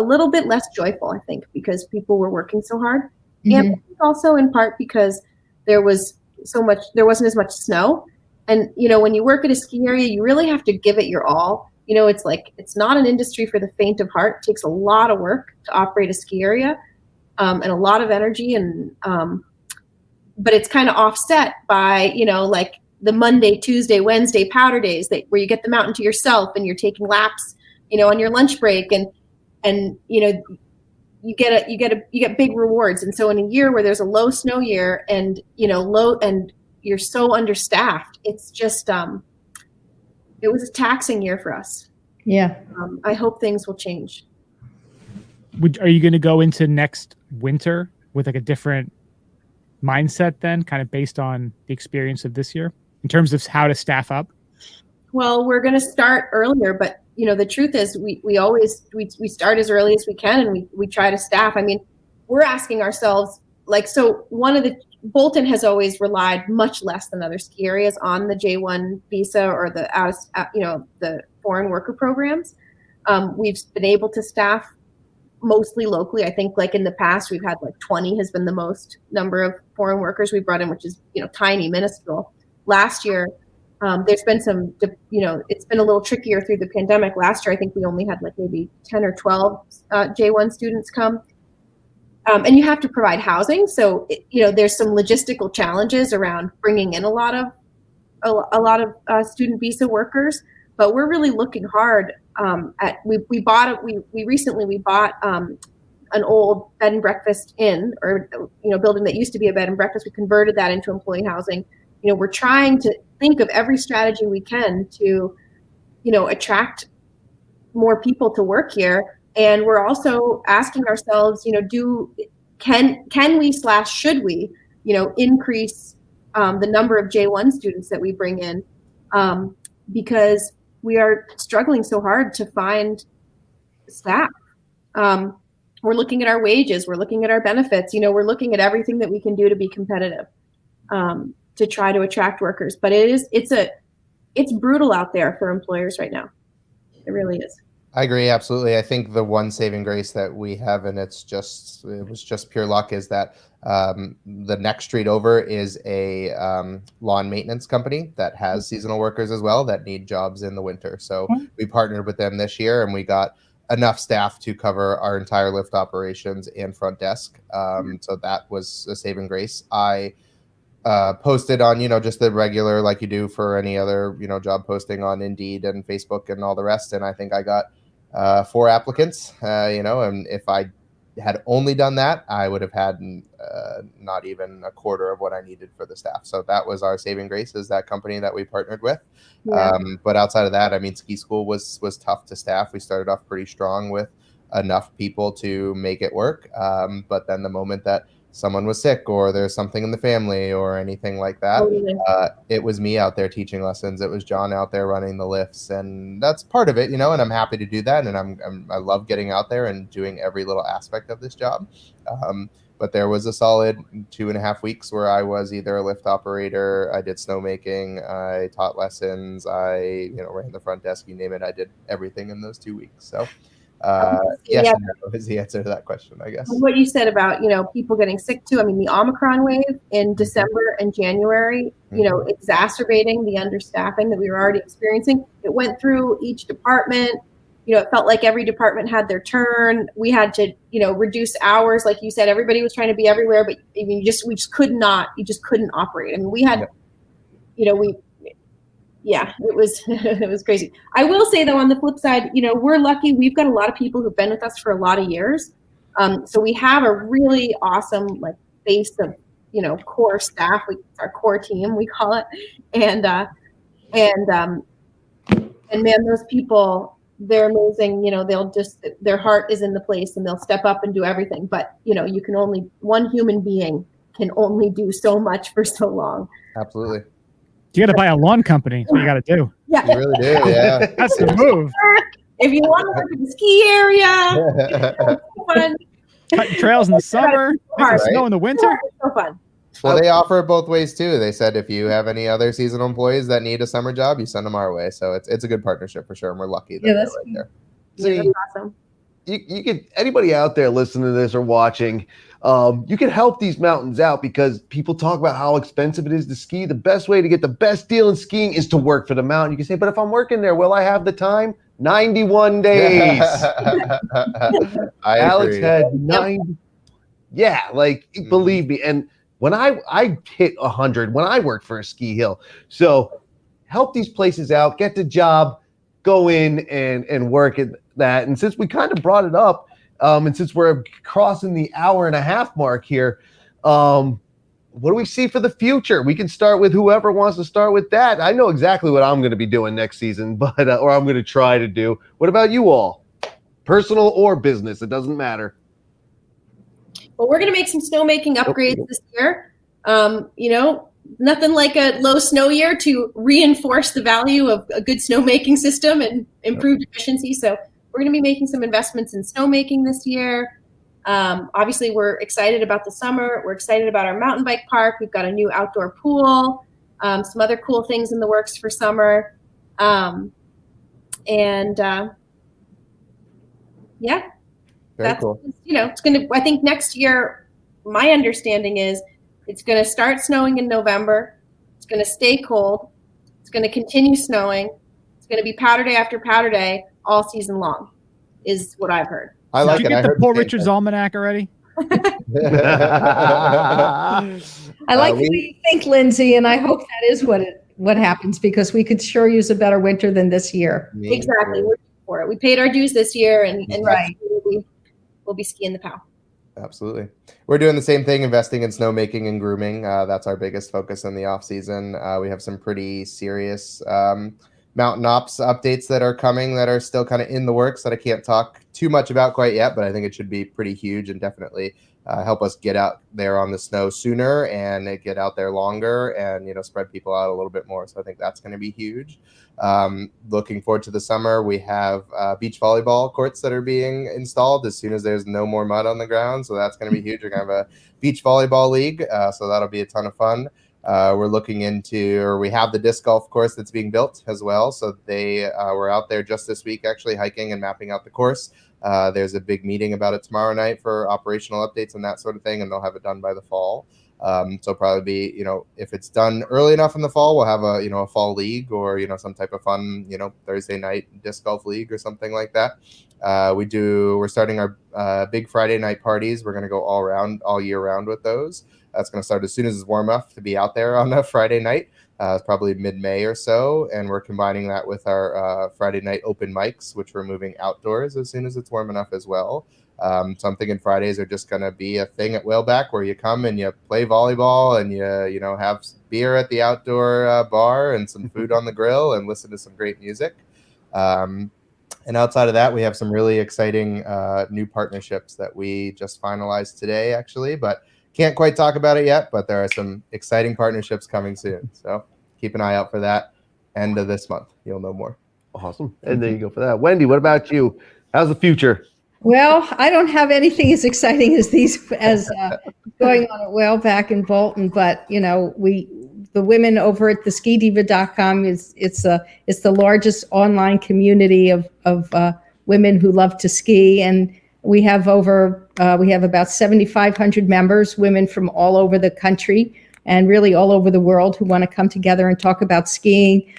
little bit less joyful, I think, because people were working so hard, and also in part because there wasn't as much snow. And, when you work at a ski area, you really have to give it your all. It's not an industry for the faint of heart. It takes a lot of work to operate a ski area, and a lot of energy. And, but it's kind of offset by, like the Monday, Tuesday, Wednesday powder days where you get the mountain to yourself and you're taking laps, on your lunch break, and, you get big rewards. And so in a year where there's a low snow year and, and you're so understaffed, it's just, it was a taxing year for us. Yeah. I hope things will change. Are you going to go into next winter with like a different mindset then, kind of based on the experience of this year in terms of how to staff up? Well, we're going to start earlier, but the truth is we always start as early as we can, and we try to staff. I mean, we're asking ourselves, so Bolton has always relied much less than other ski areas on the J1 visa or the the foreign worker programs. We've been able to staff mostly locally. I think like in the past we've had 20 has been the most number of foreign workers we brought in, which is tiny, minuscule. Last year, there's been some, it's been a little trickier through the pandemic. Last year, I think we only had maybe 10 or 12 J1 students come. And you have to provide housing. So, there's some logistical challenges around bringing in a lot of student visa workers, but we're really looking hard we recently bought an old bed and breakfast inn, or, building that used to be a bed and breakfast. We converted that into employee housing. We're trying to think of every strategy we can to, attract more people to work here. And we're also asking ourselves, can we / should we, increase the number of J1 students that we bring in, because we are struggling so hard to find staff. We're looking at our wages, we're looking at our benefits, we're looking at everything that we can do to be competitive, to try to attract workers. But it's brutal out there for employers right now. It really is. I agree, absolutely. I think the one saving grace that we have, and it was just pure luck, is that the next street over is a lawn maintenance company that has seasonal workers as well that need jobs in the winter. So we partnered with them this year, and we got enough staff to cover our entire lift operations and front desk. So that was a saving grace. I posted on, just the regular, like you do for any other, job posting on Indeed and Facebook and all the rest. And I think I got 4 applicants, and if I had only done that, I would have had not even a quarter of what I needed for the staff. So that was our saving grace, is that company that we partnered with. Yeah. But outside of that, I mean, ski school was tough to staff. We started off pretty strong with enough people to make it work. But then the moment that someone was sick or there's something in the family or anything like that, it was me out there teaching lessons. It was John out there running the lifts, and that's part of it, and I'm happy to do that. And I love getting out there and doing every little aspect of this job. But there was a solid 2.5 weeks where I was either a lift operator, I did snowmaking, I taught lessons, I ran the front desk, you name it. I did everything in those 2 weeks. So yes and no is the answer to that question, I guess. What you said about, people getting sick too. I mean, the Omicron wave in December and January, exacerbating the understaffing that we were already experiencing. It went through each department. It felt like every department had their turn. We had to, reduce hours. Like you said, everybody was trying to be everywhere, but we just couldn't operate. I mean, we had, it was, it was crazy. I will say though, on the flip side, we're lucky. We've got a lot of people who've been with us for a lot of years. So we have a really awesome base of, core staff. Our core team, we call it. And man, those people, they're amazing. They'll just, their heart is in the place and they'll step up and do everything. But, one human being can only do so much for so long. Absolutely. You got to buy a lawn company. That's what you got to do. Yeah. You really do. Yeah. That's the move. If you want to work in the ski area, fun. Cutting trails in the summer, making snow in the winter. It's so fun. Well, they offer it both ways too. They said if you have any other seasonal employees that need a summer job, you send them our way. So it's a good partnership for sure, and we're lucky that they're right there. See, awesome. You could, anybody out there listening to this or watching, you can help these mountains out because people talk about how expensive it is to ski. The best way to get the best deal in skiing is to work for the mountain. You can say, but if I'm working there, will I have the time? 91 days. Alex had 90. Yeah, believe me. And when I hit 100 when I worked for a ski hill. So help these places out, get the job, go in and work at that. And since we kind of brought it up, and since we're crossing the hour and a half mark here, what do we see for the future? We can start with whoever wants to start with that. I know exactly what I'm going to be doing next season, but or I'm going to try to do. What about you all? Personal or business, it doesn't matter. Well, we're going to make some snowmaking upgrades this year. Nothing like a low snow year to reinforce the value of a good snowmaking system and improved efficiency. So we're going to be making some investments in snowmaking this year. Obviously, we're excited about the summer. We're excited about our mountain bike park. We've got a new outdoor pool, some other cool things in the works for summer. Very cool. It's going to, I think next year, my understanding is it's going to start snowing in November. It's going to stay cold. It's going to continue snowing. It's going to be powder day after powder day all season long is what I've heard. I like Did you it. get the Paul Richards Almanac already? I like the way you think, Lindsay, and I hope that is what happens because we could sure use a better winter than this year. Exactly. We're for it. We paid our dues this year, and right. We'll be skiing the POW. Absolutely. We're doing the same thing, investing in snowmaking and grooming. That's our biggest focus in the off season. We have some pretty serious mountain ops updates that are coming that are still kind of in the works that I can't talk too much about quite yet, but I think it should be pretty huge and definitely help us get out there on the snow sooner and get out there longer and, spread people out a little bit more. So I think that's going to be huge. Looking forward to the summer. We have beach volleyball courts that are being installed as soon as there's no more mud on the ground. So that's going to be huge. We're going to have a beach volleyball league. So that'll be a ton of fun. We're looking into, or we have the disc golf course that's being built as well. So they were out there just this week, actually hiking and mapping out the course. There's a big meeting about it tomorrow night for operational updates and that sort of thing. And they'll have it done by the fall. So probably be, if it's done early enough in the fall, we'll have a fall league or, some type of fun, Thursday night disc golf league or something like that. We're starting our big Friday night parties. We're going to go all year round with those. That's going to start as soon as it's warm enough to be out there on a Friday night. It's probably mid-May or so. And we're combining that with our Friday night open mics, which we're moving outdoors as soon as it's warm enough as well. So I'm thinking Fridays are just going to be a thing at Whaleback where you come and you play volleyball and you have beer at the outdoor bar and some food on the grill and listen to some great music. And outside of that, we have some really exciting new partnerships that we just finalized today, actually, but can't quite talk about it yet, but there are some exciting partnerships coming soon. So keep an eye out for that. End of this month, you'll know more. Awesome. And there you go for that. Wendy, what about you? How's the future? Well, I don't have anything as exciting as going on at Whaleback in Bolton, but the women over at the skidiva.com it's the largest online community of women who love to ski, and we have about 7,500 members, women from all over the country and really all over the world who want to come together and talk about skiing,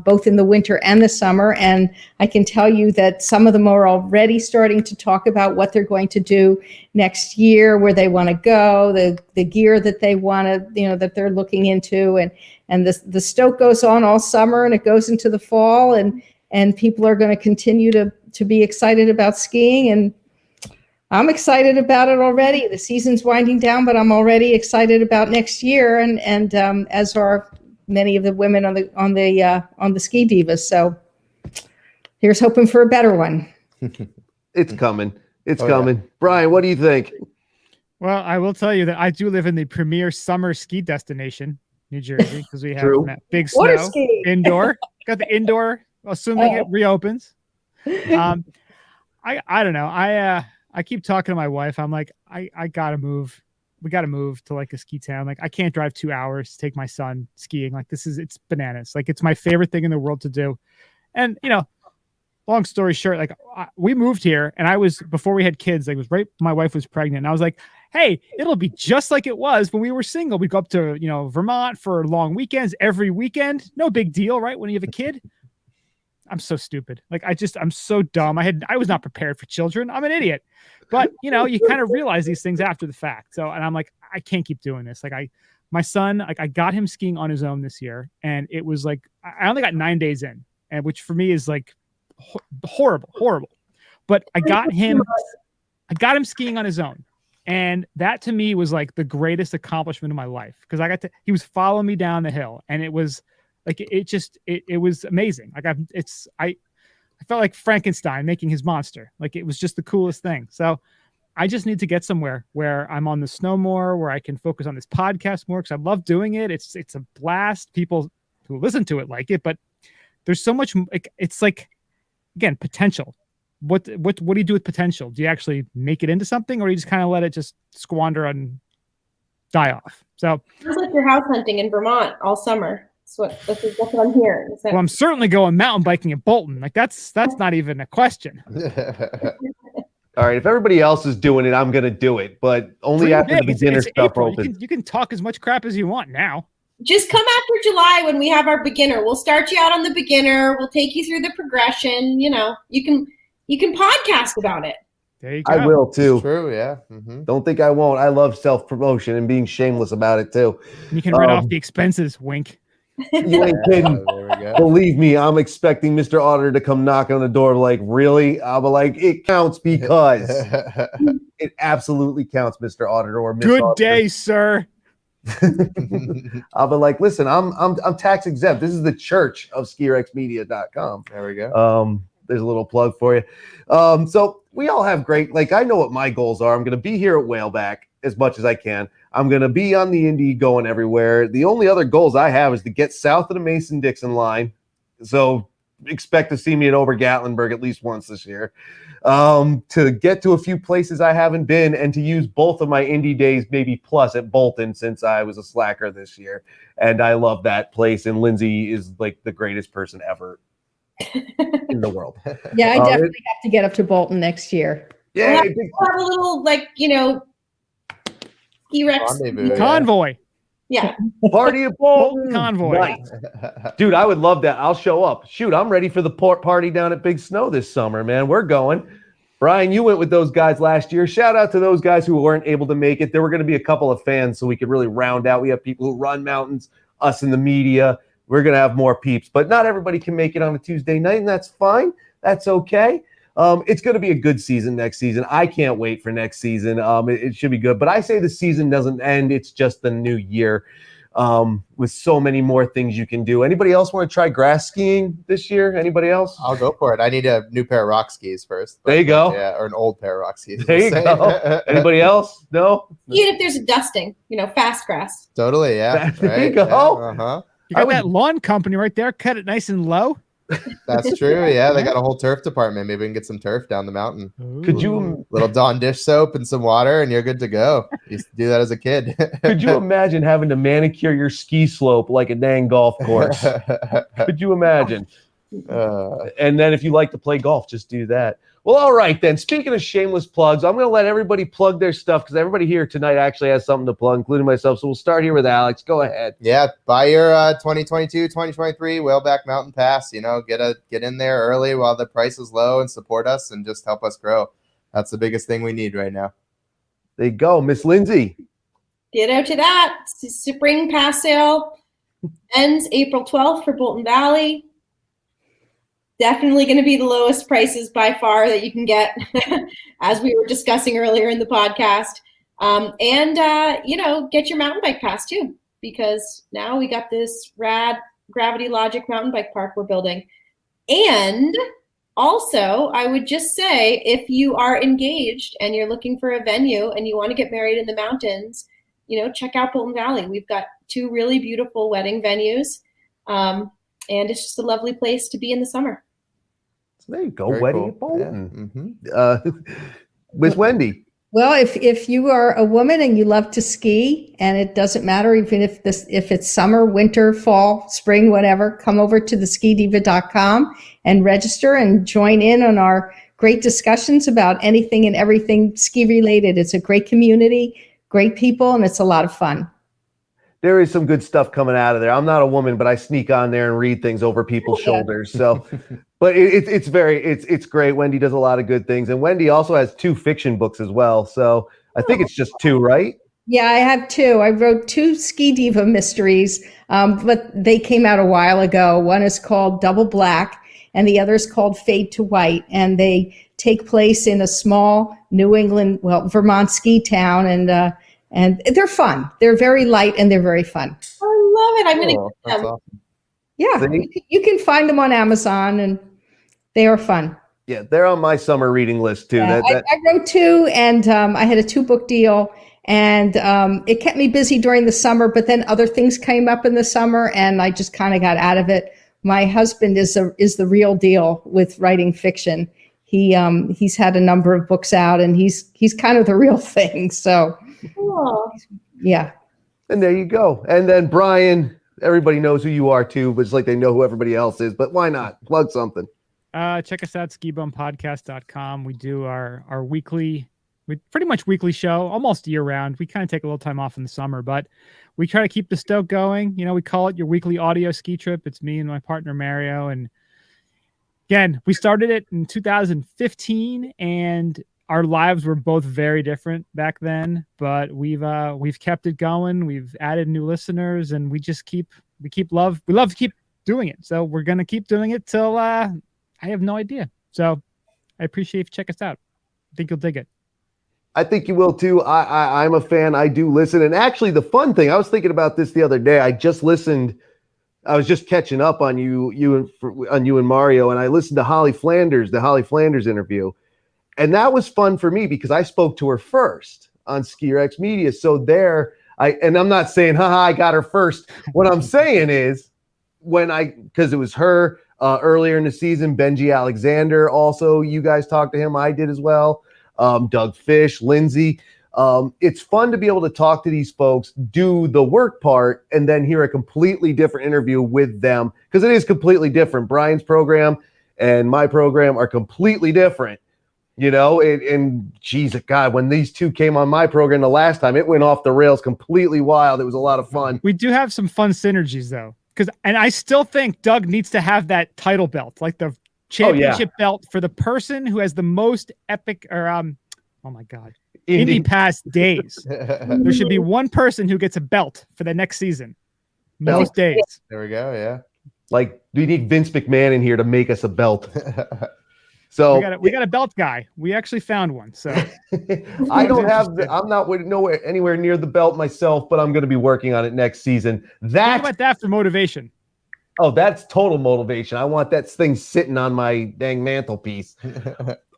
both in the winter and the summer. And I can tell you that some of them are already starting to talk about what they're going to do next year, where they want to go, the gear that they want to, that they're looking into. And the stoke goes on all summer and it goes into the fall, and people are going to continue to be excited about skiing. And I'm excited about it already. The season's winding down, but I'm already excited about next year, and as are many of the women on the Ski Diva. So here's hoping for a better one. It's coming. It's coming. Yeah. Brian, what do you think? Well, I will tell you that I do live in the premier summer ski destination, New Jersey, because we have big snow. Water ski. Indoor. Got the indoor, assuming it reopens. I don't know. I keep talking to my wife. I'm like, I gotta move. We gotta move to like a ski town. Like, I can't drive 2 hours to take my son skiing. Like, it's bananas. Like, it's my favorite thing in the world to do. And long story short, like, we moved here, and before we had kids, like, it was right my wife was pregnant, and I was like, hey, it'll be just like it was when we were single. We'd go up to Vermont for long weekends every weekend. No big deal, right? When you have a kid. I'm so stupid. Like, I'm so dumb. I was not prepared for children. I'm an idiot. But, you kind of realize these things after the fact. So, and I'm like, I can't keep doing this. Like, my son, like, I got him skiing on his own this year, and it was like, I only got 9 days in, and which for me is like horrible. But I got him skiing on his own. And that to me was like the greatest accomplishment of my life. Cause he was following me down the hill, and it was like, it was amazing. Like, I felt like Frankenstein making his monster. Like, it was just the coolest thing. So I just need to get somewhere where I'm on the snow more, where I can focus on this podcast more, because I love doing it. It's a blast. People who listen to it like it, but there's so much. It's like, again, potential. What do you do with potential? Do you actually make it into something, or do you just kind of let it just squander and die off? So it's like you're house hunting in Vermont all summer. That's what I'm hearing. So. Well, I'm certainly going mountain biking in Bolton. Like, that's not even a question. All right, if everybody else is doing it, I'm gonna do it, but only after the beginner stuff opens. You can talk as much crap as you want now. Just come after July when we have our beginner. We'll start you out on the beginner. We'll take you through the progression. You can podcast about it. There you go. I will too. It's true, yeah. Mm-hmm. Don't think I won't. I love self-promotion and being shameless about it too. You can write off the expenses. Wink. You ain't kidding. Believe me, I'm expecting Mr. Auditor to come knock on the door. Like, really? I'll be like, it counts because it absolutely counts, Mr. Auditor or Miss Good Auditor. Day, sir. I'll be like, listen, I'm tax exempt. This is the church of skirexmedia.com. There we go. There's a little plug for you. So we all have great, like, I know what my goals are. I'm going to be here at Whaleback as much as I can. I'm going to be on the Indy going everywhere. The only other goals I have is to get south of the Mason-Dixon line. So expect to see me at Ober-Gatlinburg at least once this year. To get to a few places I haven't been, and to use both of my Indy days, maybe plus at Bolton, since I was a slacker this year. And I love that place. And Lindsay is like the greatest person ever in the world. Yeah, I definitely have to get up to Bolton next year. Yeah, we'll have a little, Ski Rex convoy. Yeah. Party at Bolton convoy. Nice. Dude, I would love that. I'll show up. Shoot, I'm ready for the party down at Big Snow this summer, man. We're going. Brian, you went with those guys last year. Shout out to those guys who weren't able to make it. There were going to be a couple of fans, so we could really round out. We have people who run mountains, us in the media. We're going to have more peeps, but not everybody can make it on a Tuesday night, and that's fine. That's okay. It's going to be a good season next season. I can't wait for next season. It should be good. But I say the season doesn't end. It's just the new year with so many more things you can do. Anybody else want to try grass skiing this year? Anybody else? I'll go for it. I need a new pair of rock skis first. There you go. Yeah, or an old pair of rock skis. There you go. Anybody else? No? Even if there's a dusting, fast grass. Totally, yeah. There you go. Yeah, You got that lawn company right there. Cut it nice and low. That's true. Yeah, they got a whole turf department. Maybe we can get some turf down the mountain. Could you Little Dawn dish soap and some water, and you're good to go. Used to do that as a kid. could you imagine having to manicure your ski slope like a dang golf course? Could you imagine? And then if you like to play golf, just do that. Well, all right then. Speaking of shameless plugs, I'm going to let everybody plug their stuff because everybody here tonight actually has something to plug, including myself. So we'll start here with Alex. Go ahead. Yeah, buy your 2022, 2023 Whaleback Mountain Pass. You know, get in there early while the price is low and support us and just help us grow. That's the biggest thing we need right now. There you go, Miss Lindsay. Ditto to that. Spring pass sale ends April 12th for Bolton Valley. Definitely going to be the lowest prices by far that you can get, as we were discussing earlier in the podcast. Get your mountain bike pass too, because now we got this rad Gravity Logic mountain bike park we're building. And also, I would just say, if you are engaged and you're looking for a venue and you want to get married in the mountains, check out Bolton Valley. We've got 2 really beautiful wedding venues, and it's just a lovely place to be in the summer. So there you go, Very wedding cool. at Bolton. Yeah. Miss Wendy. Well, if you are a woman and you love to ski, and it doesn't matter even if it's summer, winter, fall, spring, whatever, come over to the skidiva.com and register and join in on our great discussions about anything and everything ski related. It's a great community, great people, and it's a lot of fun. There is some good stuff coming out of there. I'm not a woman, but I sneak on there and read things over people's shoulders. So, but it's great. Wendy does a lot of good things, and Wendy also has 2 fiction books as well. So I think it's just 2, right? Yeah, I have 2. I wrote 2 Ski Diva mysteries, but they came out a while ago. One is called Double Black, and the other is called Fade to White, and they take place in a small Vermont ski town, and they're fun. They're very light and they're very fun. I love it. I'm going to get them. Awesome. Yeah, you can find them on Amazon, and they are fun. Yeah, they're on my summer reading list too. Yeah, I wrote 2, and I had a 2-book deal, and it kept me busy during the summer. But then other things came up in the summer, and I just kind of got out of it. My husband is the real deal with writing fiction. He's had a number of books out, and he's kind of the real thing. So, yeah. And there you go. And then Brian. Everybody knows who you are too, but it's like they know who everybody else is. But why not plug something? Check us out, skibumpodcast.com. We do our pretty much weekly show, almost year round. We kind of take a little time off in the summer, but we try to keep the stoke going. We call it your weekly audio ski trip. It's me and my partner Mario. And again, we started it in 2015, and our lives were both very different back then, but we've kept it going. We've added new listeners, and we love to keep doing it. So we're going to keep doing it till I have no idea. So I appreciate if you check us out. I think you'll dig it. I think you will too. I'm a fan. I do listen. And actually the fun thing, I was thinking about this the other day. I was just catching up on you and Mario, and I listened to the Holly Flanders interview. And that was fun for me because I spoke to her first on Ski Rex Media. So I'm not saying, I got her first. What I'm saying is because it was her earlier in the season, Benji Alexander, also you guys talked to him. I did as well. Doug Fish, Lindsay. It's fun to be able to talk to these folks, do the work part, and then hear a completely different interview with them because it is completely different. Brian's program and my program are completely different. And geez, God, when these 2 came on my program the last time, it went off the rails completely wild. It was a lot of fun. We do have some fun synergies though. And I still think Doug needs to have that title belt, like the championship belt for the person who has the most epic Indy Pass days. There should be one person who gets a belt for the next season. Most days. There we go. Yeah. Like, we need Vince McMahon in here to make us a belt. So we got a belt guy. We actually found one. So I'm not anywhere near the belt myself, but I'm going to be working on it next season. Think about that for motivation. Oh, that's total motivation. I want that thing sitting on my dang mantelpiece.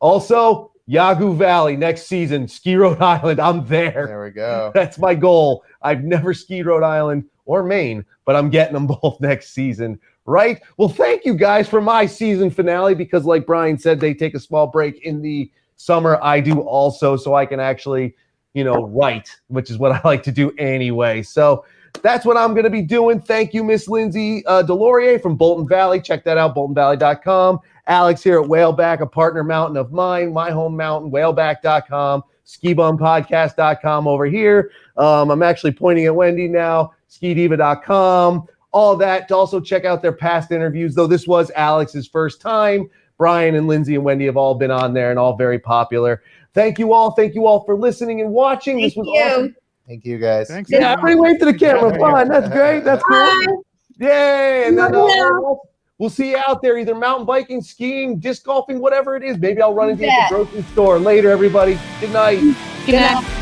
Also, Yawgoo Valley next season, ski Rhode Island. I'm there. There we go. That's my goal. I've never skied Rhode Island or Maine, but I'm getting them both next season, right? Well, thank you guys for my season finale, because like Brian said, they take a small break in the summer. I do also, so I can actually, write, which is what I like to do anyway. So that's what I'm going to be doing. Thank you, Miss Lindsay DesLauriers from Bolton Valley. Check that out, boltonvalley.com. Alex here at Whaleback, a partner mountain of mine, my home mountain, whaleback.com, skibumpodcast.com over here. I'm actually pointing at Wendy now, skidiva.com, all that. To also check out their past interviews, though this was Alex's first time. Brian and Lindsay and Wendy have all been on there and all very popular. Thank you all. Thank you all for listening and watching. This was awesome. Thank you, guys. Thanks. Yeah, everybody wave to the camera. Fine. That's great. That's cool. Yay. And then we'll see you out there, either mountain biking, skiing, disc golfing, whatever it is. Maybe I'll run into you at the grocery store. Later, everybody. Good night. Good night.